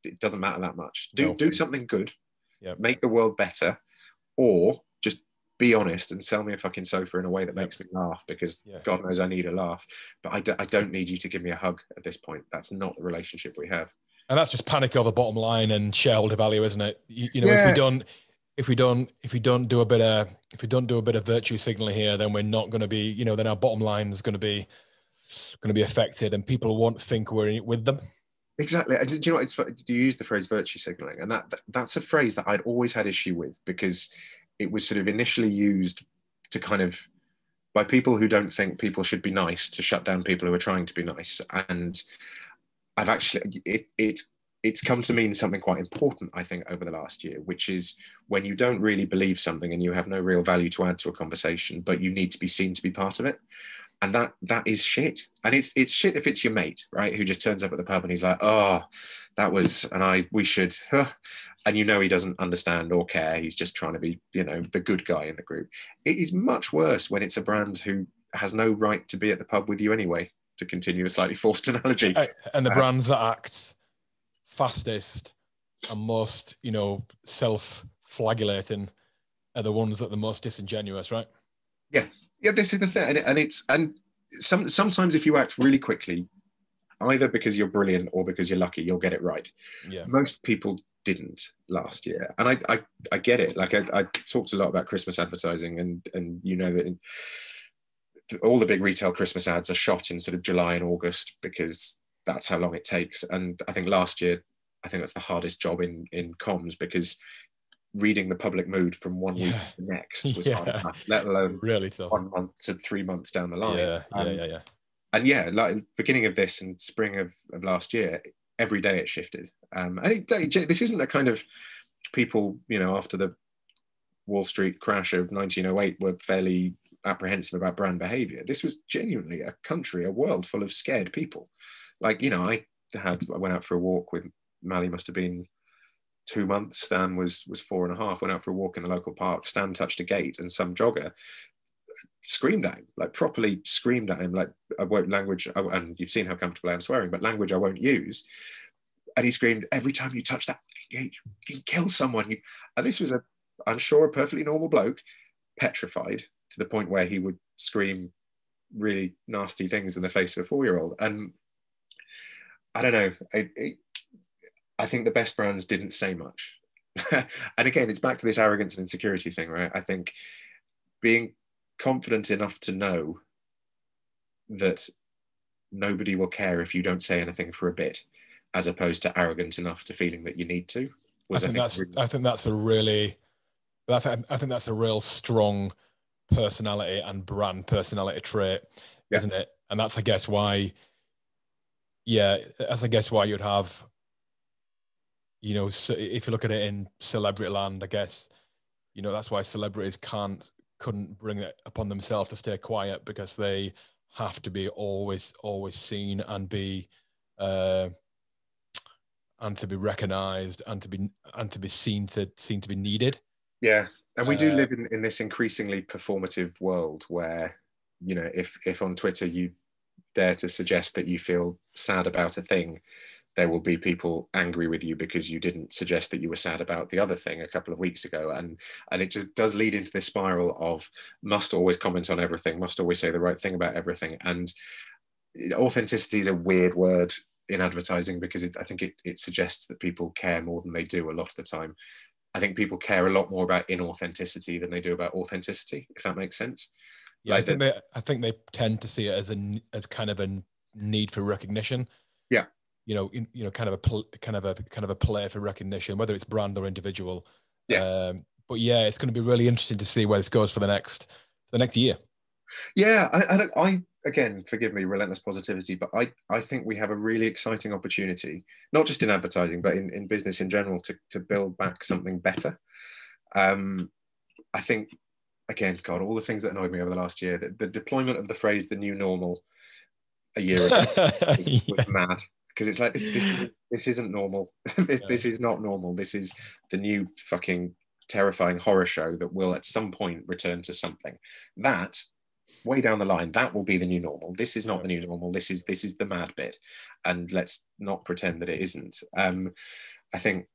it doesn't matter that much. Do something good, make the world better, or just be honest and sell me a fucking sofa in a way that makes me laugh, because God knows I need a laugh, but I don't need you to give me a hug at this point. That's not the relationship we have. And that's just panic over bottom line and shareholder value, isn't it? If we don't do a bit of virtue signaling here, then we're not going to be, then our bottom line is going to be affected, and people won't think we're in it with them. Exactly. And do you know what? It's, you use the phrase virtue signaling, and that's a phrase that I'd always had issue with, because it was sort of initially used to kind of, by people who don't think people should be nice, to shut down people who are trying to be nice. And I've actually, it's come to mean something quite important, I think, over the last year, which is when you don't really believe something and you have no real value to add to a conversation, but you need to be seen to be part of it. And that is shit. And it's shit if it's your mate, right, who just turns up at the pub and he's like, oh, that was, and we should, and he doesn't understand or care. He's just trying to be, the good guy in the group. It is much worse when it's a brand who has no right to be at the pub with you anyway, to continue a slightly forced analogy. And the brands that act fastest and most, self-flagellating are the ones that are the most disingenuous, right? Yeah, this is the thing, and sometimes if you act really quickly, either because you're brilliant or because you're lucky, you'll get it right. Yeah. Most people didn't last year, and I get it. Like I talked a lot about Christmas advertising, and you know that all the big retail Christmas ads are shot in sort of July and August because that's how long it takes. And I think last year, I think that's the hardest job in comms, because reading the public mood from one week to the next was hard enough, let alone really tough. 1 month to 3 months down the line. Yeah. And yeah, like beginning of this and spring of last year, every day it shifted. And this isn't a kind of people, you know, after the Wall Street crash of 1908 were fairly apprehensive about brand behavior. This was genuinely a country, a world full of scared people. Like, you know, I went out for a walk with Mally, must have been 2 months. Stan was 4.5. Went out for a walk in the local park. Stan touched a gate, and some jogger screamed at him, like properly screamed at him, like I won't language, and you've seen how comfortable I am swearing, but language I won't use. And he screamed, every time you touch that, you can kill someone. And this was I'm sure, a perfectly normal bloke, petrified to the point where he would scream really nasty things in the face of a 4-year-old. And I don't know, I think the best brands didn't say much. And again, it's back to this arrogance and insecurity thing, right? I think being confident enough to know that nobody will care if you don't say anything for a bit, as opposed to arrogant enough to feeling that you need to. I think that's a real strong personality and brand personality trait, isn't it? And that's, I guess, why you'd have, you know, so if you look at it in celebrity land, I guess, you know, that's why celebrities couldn't bring it upon themselves to stay quiet, because they have to be always seen and be and to be recognized and to be seen to be needed. Yeah. And we do live in this increasingly performative world where, you know, if on Twitter you dare to suggest that you feel sad about a thing, there will be people angry with you because you didn't suggest that you were sad about the other thing a couple of weeks ago. And it just does lead into this spiral of must always comment on everything, must always say the right thing about everything. And authenticity is a weird word in advertising, because I think it suggests that people care more than they do a lot of the time. I think people care a lot more about inauthenticity than they do about authenticity, if that makes sense. Yeah, like I think they tend to see it as kind of a need for recognition. Yeah. You know, kind of a play for recognition, whether it's brand or individual. Yeah. But yeah, it's going to be really interesting to see where this goes for the next year. Yeah, I again, forgive me, relentless positivity, but I think we have a really exciting opportunity, not just in advertising, but in business in general, to build back something better. I think, again, God, all the things that annoyed me over the last year, the deployment of the phrase "the new normal" a year ago was mad, because it's like this isn't normal. This is not normal. This is the new fucking terrifying horror show that will at some point return to something. That way down the line, that will be the new normal. This is not the new normal. This is the mad bit, and let's not pretend that it isn't. I think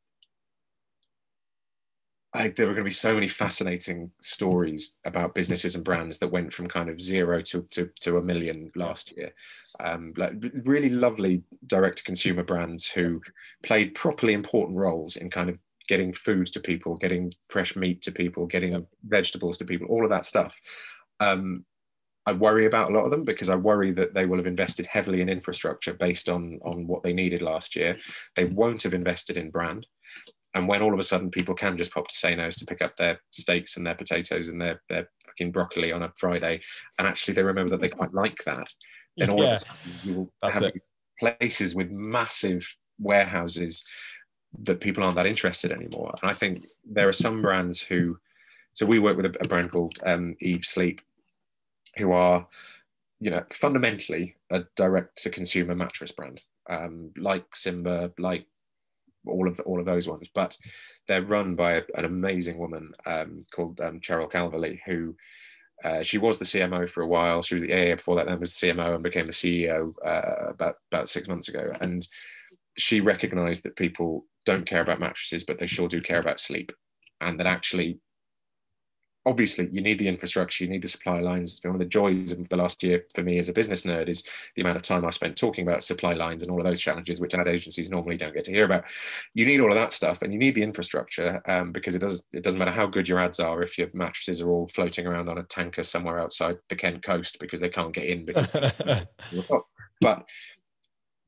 there were going to be so many fascinating stories about businesses and brands that went from kind of 0 to 1 million last year. Like really lovely direct to consumer brands who played properly important roles in kind of getting food to people, getting fresh meat to people, getting vegetables to people, all of that stuff. I worry about a lot of them, because I worry that they will have invested heavily in infrastructure based on what they needed last year. They won't have invested in brand. And when all of a sudden people can just pop to Sano's to pick up their steaks and their potatoes and their fucking broccoli on a Friday, and actually they remember that they quite like that, then all of a sudden you will have places with massive warehouses that people aren't that interested anymore. And I think there are some brands who, so we work with a brand called Eve Sleep, who are, you know, fundamentally a direct-to-consumer mattress brand, like Simba, like all of those ones. But they're run by an amazing woman called Cheryl Calverley, who she was the CMO for a while. She was the AA before that, then was the CMO and became the CEO about 6 months ago. And she recognised that people don't care about mattresses, but they sure do care about sleep, and that actually obviously you need the infrastructure, you need the supply lines. One of the joys of the last year for me as a business nerd is the amount of time I spent talking about supply lines and all of those challenges, which ad agencies normally don't get to hear about. You need all of that stuff, and you need the infrastructure, because it doesn't matter how good your ads are if your mattresses are all floating around on a tanker somewhere outside the Kent coast because they can't get in because but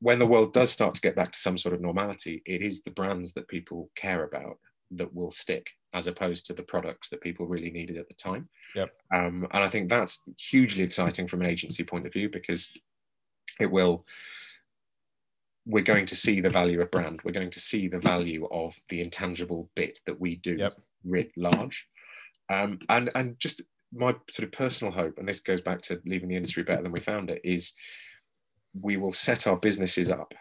when the world does start to get back to some sort of normality, it is the brands that people care about that will stick, as opposed to the products that people really needed at the time. Yep. And I think that's hugely exciting from an agency point of view, because we're going to see the value of brand. We're going to see the value of the intangible bit that we do writ large. And just my sort of personal hope, and this goes back to leaving the industry better than we found it, is we will set our businesses up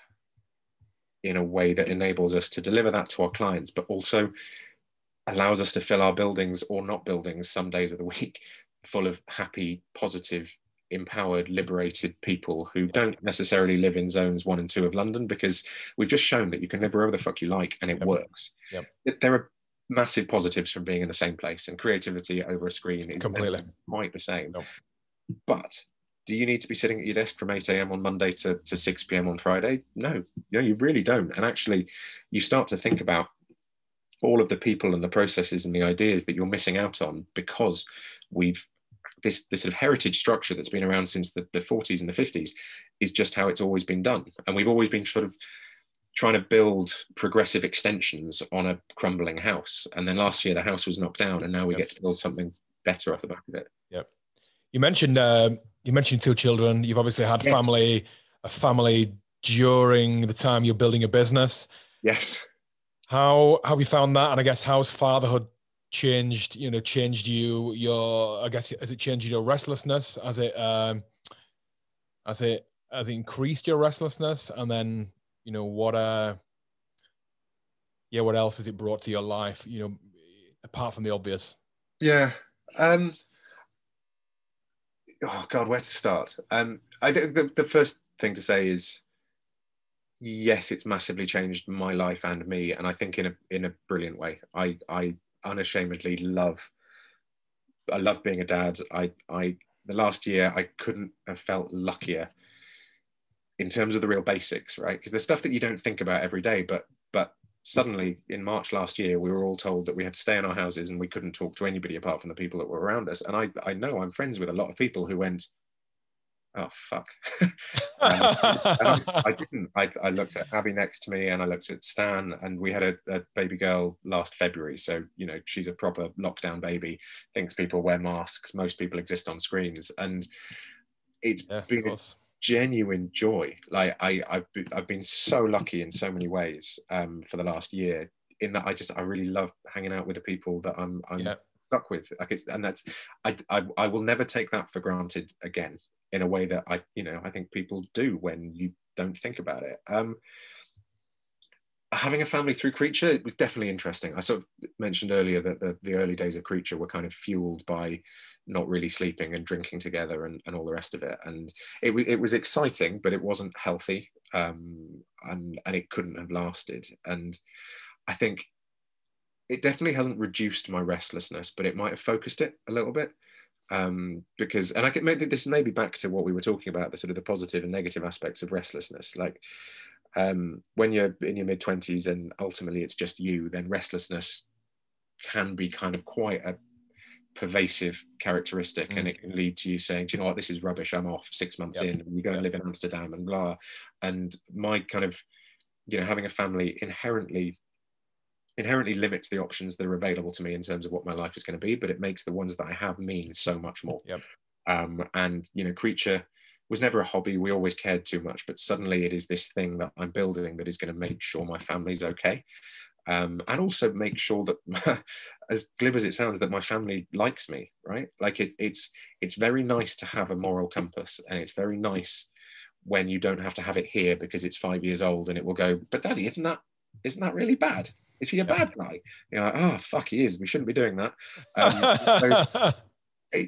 in a way that enables us to deliver that to our clients, but also allows us to fill our buildings or not buildings some days of the week full of happy, positive, empowered, liberated people who don't necessarily live in zones 1 and 2 of London, because we've just shown that you can live wherever the fuck you like and it works. There are massive positives from being in the same place, and creativity over a screen is completely quite the same. But do you need to be sitting at your desk from 8 a.m. on Monday to 6 p.m. on Friday? No, you really don't. And actually, you start to think about all of the people and the processes and the ideas that you're missing out on, because we've this sort of heritage structure that's been around since the 40s and the 50s is just how it's always been done. And we've always been sort of trying to build progressive extensions on a crumbling house. And then last year the house was knocked down, and now we get to build something better off the back of it. Yep. You mentioned 2 children. You've obviously had a family during the time you're building a business. Yes. How have you found that? And I guess how's fatherhood changed you? I guess, has it changed your restlessness? Has it increased your restlessness? And then, what else has it brought to your life, apart from the obvious? Yeah. Oh God, where to start? I think the first thing to say is, yes, it's massively changed my life and me, and I think in a brilliant way. I unashamedly love being a dad. The last year I couldn't have felt luckier in terms of the real basics, right? Because there's stuff that you don't think about every day, but suddenly in March last year, we were all told that we had to stay in our houses and we couldn't talk to anybody apart from the people that were around us. And I know I'm friends with a lot of people who went, oh, fuck. And I didn't. I looked at Abby next to me, and I looked at Stan, and we had a baby girl last February. So, she's a proper lockdown baby, thinks people wear masks. Most people exist on screens. And it's been a genuine joy. Like I've been so lucky in so many ways for the last year, in that I really love hanging out with the people that I'm stuck with. I will never take that for granted again, in a way that I think people do when you don't think about it. Having a family through Creature, it was definitely interesting. I sort of mentioned earlier that the early days of Creature were kind of fueled by not really sleeping and drinking together and all the rest of it. And it was exciting, but it wasn't healthy, and it couldn't have lasted. And I think it definitely hasn't reduced my restlessness, but it might have focused it a little bit. Because, and I could maybe this may be back to what we were talking about, the sort of the positive and negative aspects of restlessness. Like when you're in your mid-20s and ultimately it's just you, then restlessness can be kind of quite a pervasive characteristic, and it can lead to you saying, do you know what, this is rubbish, I'm off 6 months in, and you go and live in Amsterdam and blah. And my kind of, having a family inherently limits the options that are available to me in terms of what my life is going to be, but it makes the ones that I have mean so much more. And Creature was never a hobby. We always cared too much, but suddenly it is this thing that I'm building that is going to make sure my family's okay. And also make sure that, as glib as it sounds, that my family likes me, right? Like it's very nice to have a moral compass, and it's very nice when you don't have to have it here because it's 5 years old and it will go, but Daddy, isn't that really bad? Is he a bad guy? You're like, oh, fuck, he is. We shouldn't be doing that. So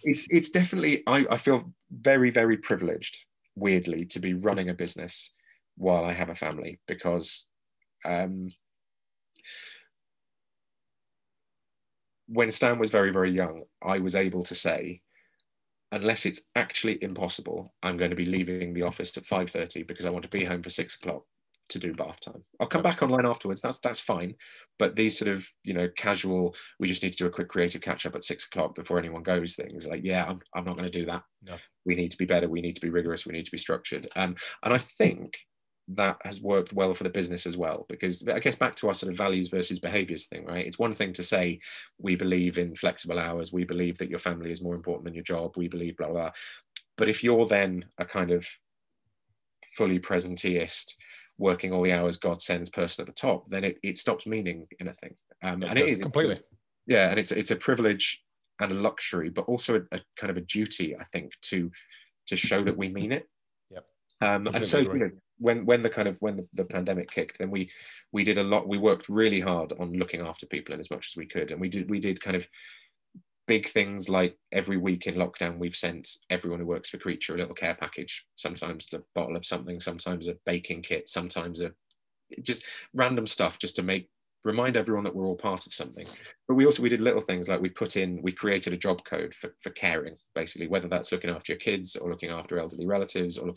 it's definitely, I feel very, very privileged, weirdly, to be running a business while I have a family, because when Stan was very, very young, I was able to say, unless it's actually impossible, I'm going to be leaving the office at 5:30 because I want to be home for 6 o'clock to do bath time. I'll come back online afterwards. That's fine. But these sort of, casual, we just need to do a quick creative catch up at 6 o'clock before anyone goes things, like, yeah, I'm not going to do that. No. We need to be better. We need to be rigorous. We need to be structured. And I think that has worked well for the business as well, because I guess back to our sort of values versus behaviors thing, right? It's one thing to say, we believe in flexible hours. We believe that your family is more important than your job. We believe blah, blah. But if you're then a kind of fully presenteeist, working all the hours God sends person at the top, then it stops meaning anything. And it is completely. Yeah. And it's a privilege and a luxury, but also a kind of a duty, I think, to show that we mean it. Yep. And so, when the pandemic kicked, then we did a lot. We worked really hard on looking after people in as much as we could, and we did kind of big things like every week in lockdown, we've sent everyone who works for Creature a little care package. Sometimes a bottle of something, sometimes a baking kit, sometimes just random stuff, just to remind everyone that we're all part of something. But we did little things like we created a job code for caring, basically, whether that's looking after your kids or looking after elderly relatives or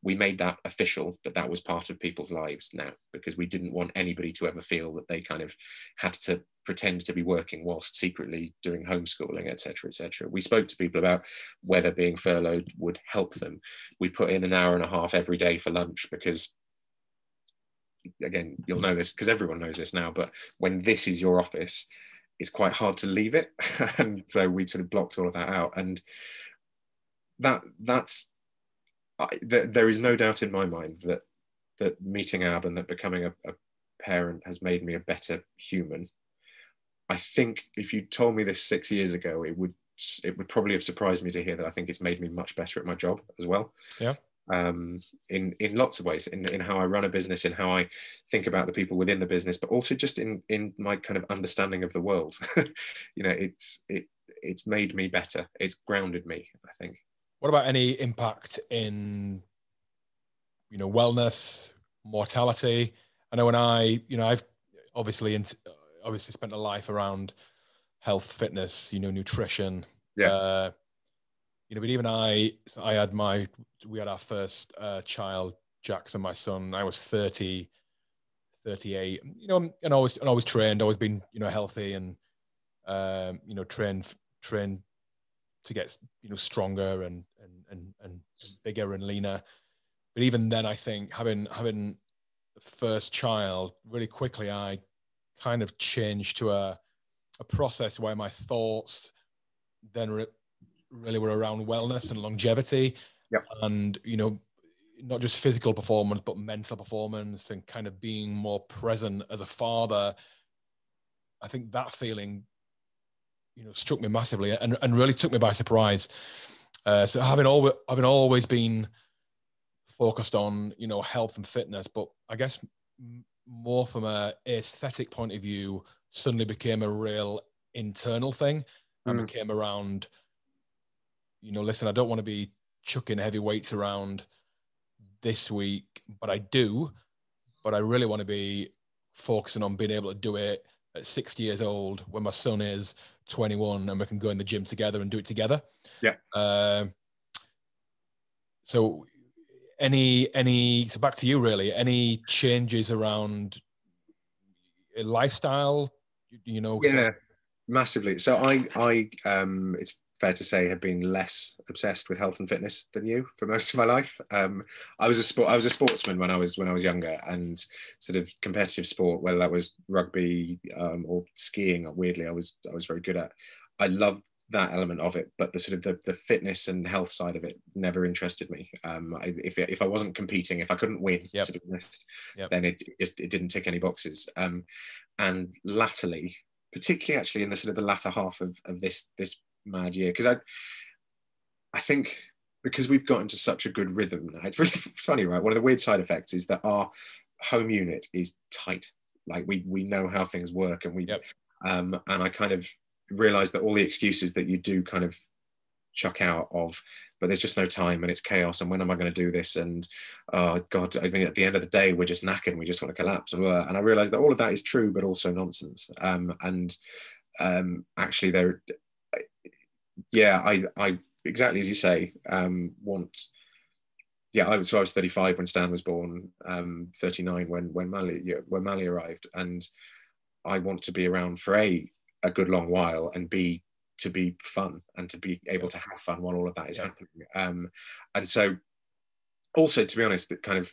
we made that official, that was part of people's lives now, because we didn't want anybody to ever feel that they kind of had to pretend to be working whilst secretly doing homeschooling, etc., etc. We spoke to people about whether being furloughed would help them. We put in an hour and a half every day for lunch, because, again, you'll know this because everyone knows this now, but when this is your office, it's quite hard to leave it. And so we sort of blocked all of that out. And there is no doubt in my mind that meeting Ab and that becoming a parent has made me a better human. I think if you told me this 6 years ago, it would probably have surprised me to hear that I think it's made me much better at my job as well. Yeah. In lots of ways, in how I run a business, in how I think about the people within the business, but also just in my kind of understanding of the world. It's made me better. It's grounded me, I think. What about any impact in, wellness, mortality? I know when I've obviously spent a life around health, fitness, nutrition. Yeah. But even we had our first child, Jackson, my son. I was 30, 38, and always trained, always been, healthy and, trained to get, stronger and bigger and leaner. But even then, I think having the first child, really quickly, I kind of changed to a process where my thoughts then really were around wellness and longevity. Yep. And, not just physical performance, but mental performance and kind of being more present as a father. I think that feeling, struck me massively and really took me by surprise. So having always been focused on, health and fitness, but I guess more from a aesthetic point of view, suddenly became a real internal thing and became around, listen, I don't want to be chucking heavy weights around this week, but I really want to be focusing on being able to do it at 60 years old when my son is 21 and we can go in the gym together and do it together. Yeah. So back to you, really, any changes around lifestyle, Yeah, massively. So I it's fair to say, have been less obsessed with health and fitness than you for most of my life. I was a sportsman when I was younger, and sort of competitive sport, whether that was rugby or skiing. Weirdly, I was very good at. I loved that element of it, but the sort of the fitness and health side of it never interested me. If I wasn't competing, if I couldn't win, to be honest, then it didn't tick any boxes. And latterly, particularly actually in the sort of the latter half of this mad year, because I think because we've got into such a good rhythm now, it's really funny, right? One of the weird side effects is that our home unit is tight. Like we know how things work, and and I kind of realized that all the excuses that you do kind of chuck out of, but there's just no time and it's chaos, and when am I going to do this, and oh god, I mean, at the end of the day we're just knackered and we just want to collapse, and I realized that all of that is true but also nonsense. And actually they're, yeah, I exactly as you say, want. Yeah, I was 35 when Stan was born, 39 when Mally arrived, and I want to be around for a good long while, and B, to be fun and to be able to have fun while all of that is happening. And so also, to be honest, that kind of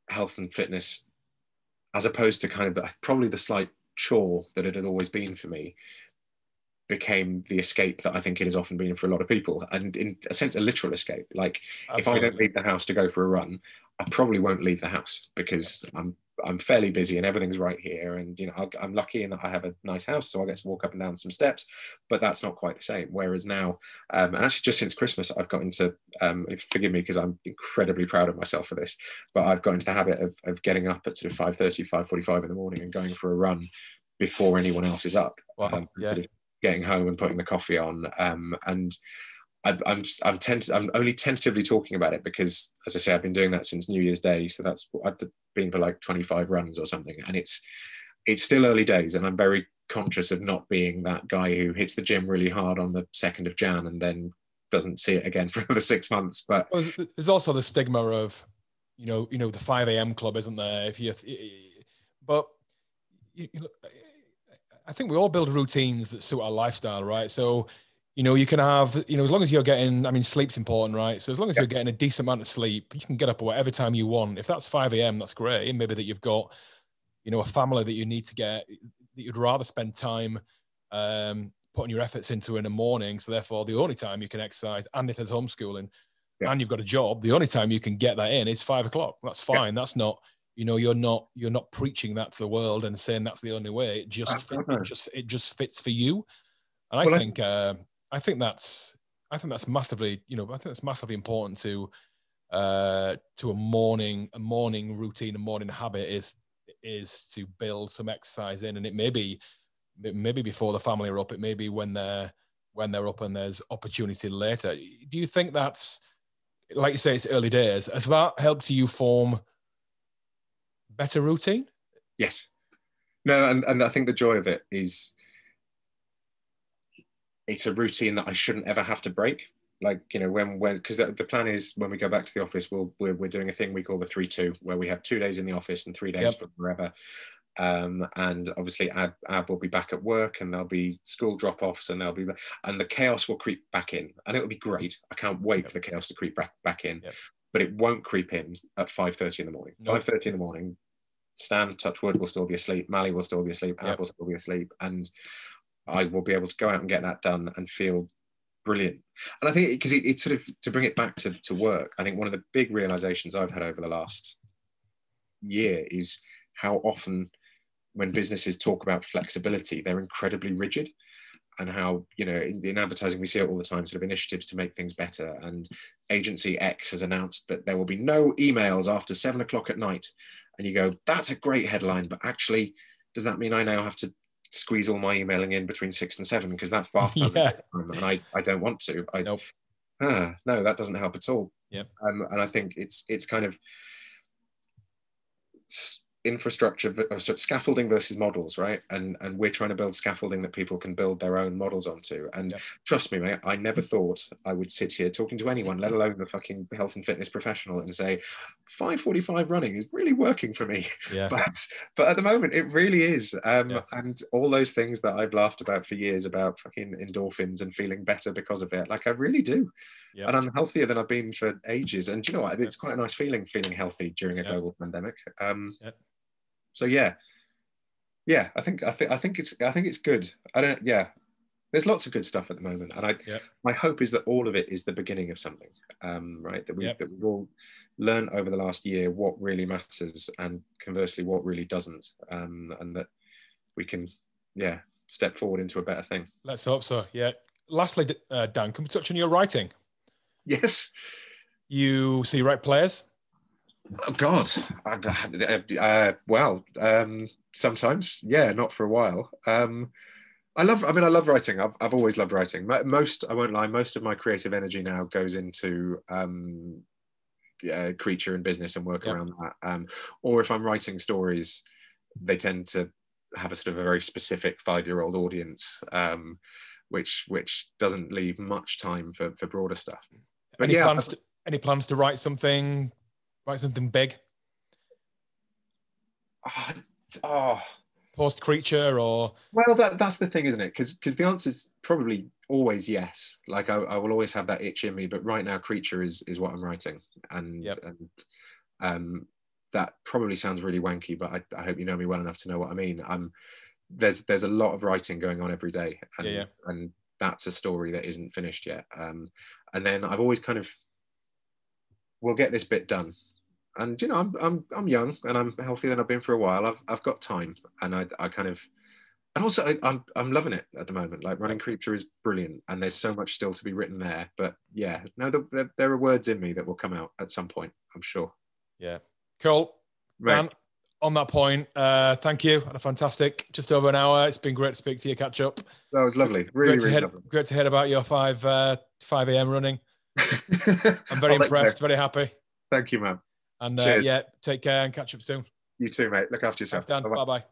health and fitness, as opposed to kind of probably the slight chore that it had always been for me, became the escape that I think it has often been for a lot of people, and in a sense, a literal escape. Like, absolutely, if I don't leave the house to go for a run, I probably won't leave the house because I'm fairly busy and everything's right here, and you know, I'm lucky in that I have a nice house, so I get to walk up and down some steps. But that's not quite the same. Whereas now, and actually just since Christmas, I've got into, forgive me because I'm incredibly proud of myself for this, but I've got into the habit of getting up at sort of 5:30, 5:45 in the morning and going for a run before anyone else is up. Wow. Sort of getting home and putting the coffee on, and I'm only tentatively talking about it because, as I say, I've been doing that since New Year's Day, so that's, I've been for like 25 runs or something, and it's still early days, and I'm very conscious of not being that guy who hits the gym really hard on the 2nd of Jan and then doesn't see it again for another 6 months. But there's also the stigma of, you know, the 5 a.m. club, isn't there? But I think we all build routines that suit our lifestyle, right? So, you know, you can have, you know, as long as you're getting, I mean, sleep's important, right? So as long as you're getting a decent amount of sleep, you can get up at whatever time you want. If that's 5 a.m., that's great. And maybe that you've got, you know, a family that you need to get, that you'd rather spend time putting your efforts into in the morning. So therefore, the only time you can exercise, and if there's homeschooling and you've got a job, the only time you can get that in is 5 o'clock. That's fine. That's not, you know, you're not preaching that to the world and saying that's the only way. It just fits for you. And I think that's massively, you know, I think that's massively important to a morning routine, a morning habit is to build some exercise in. And it may be before the family are up, it may be when they're up and there's opportunity later. Do you think that's, like you say, it's early days, has that helped you form better routine? Yes. No, and I think the joy of it is it's a routine that I shouldn't ever have to break. Like, you know, when because the plan is when we go back to the office, we're doing a thing we call the 3-2, where we have 2 days in the office and 3 days for forever. And obviously Ab will be back at work, and there'll be school drop-offs, and the chaos will creep back in, and it'll be great. I can't wait for the chaos to creep back in. But it won't creep in at 5:30 in the morning. 5:30 in the morning, Stan, touch wood, will still be asleep. Mally will still be asleep. Ab will still be asleep, and I will be able to go out and get that done and feel brilliant. And I think because it sort of, to bring it back to work, I think one of the big realizations I've had over the last year is how often when businesses talk about flexibility, they're incredibly rigid. And how, you know, in advertising, we see it all the time, sort of initiatives to make things better. And agency X has announced that there will be no emails after 7 o'clock at night. And you go, that's a great headline, but actually, does that mean I now have to squeeze all my emailing in between 6 and 7 because that's bath time? And I don't want to. No, that doesn't help at all. And I think it's kind of infrastructure of sort of scaffolding versus models, right? And we're trying to build scaffolding that people can build their own models onto. And trust me, mate, I never thought I would sit here talking to anyone, let alone a fucking health and fitness professional, and say 5:45 running is really working for me. But at the moment it really is. And all those things that I've laughed about for years about fucking endorphins and feeling better because of it, like I really do. And I'm healthier than I've been for ages. And you know what, it's quite a nice feeling feeling healthy during a global pandemic. So I think it's good. There's lots of good stuff at the moment, and my hope is that all of it is the beginning of something, right? That we've all learned over the last year what really matters, and conversely what really doesn't, and that we can step forward into a better thing. Let's hope so. Lastly, Dan, can we touch on your writing? Yes. You write plays? Oh God, sometimes, not for a while. I love writing. I've always loved writing. I won't lie, most of my creative energy now goes into creature and business and work around that. Or if I'm writing stories, they tend to have a sort of a very specific 5-year-old audience, which doesn't leave much time for broader stuff. But any plans to write something big? Post Creature, or? Well, that's the thing, isn't it? Because the answer is probably always yes. Like I will always have that itch in me, but right now Creature is what I'm writing, and that probably sounds really wanky, but I hope you know me well enough to know what I mean. There's a lot of writing going on every day, and that's a story that isn't finished yet. And then I've always kind of, we'll get this bit done. And you know, I'm young and I'm healthier than I've been for a while. I've got time, and I kind of, and also I'm loving it at the moment. Like Running Creature is brilliant, and there's so much still to be written there. But yeah, no, there are words in me that will come out at some point, I'm sure. Yeah, cool. Right. Dan, on that point, thank you. Had a fantastic, just over an hour. It's been great to speak to you, catch up. That was lovely. Really lovely. Great to hear about your 5 a.m. running. I'm very impressed, very happy. Thank you, man. And take care and catch up soon. You too, mate. Look after yourself. Thanks, Dan. Bye-bye.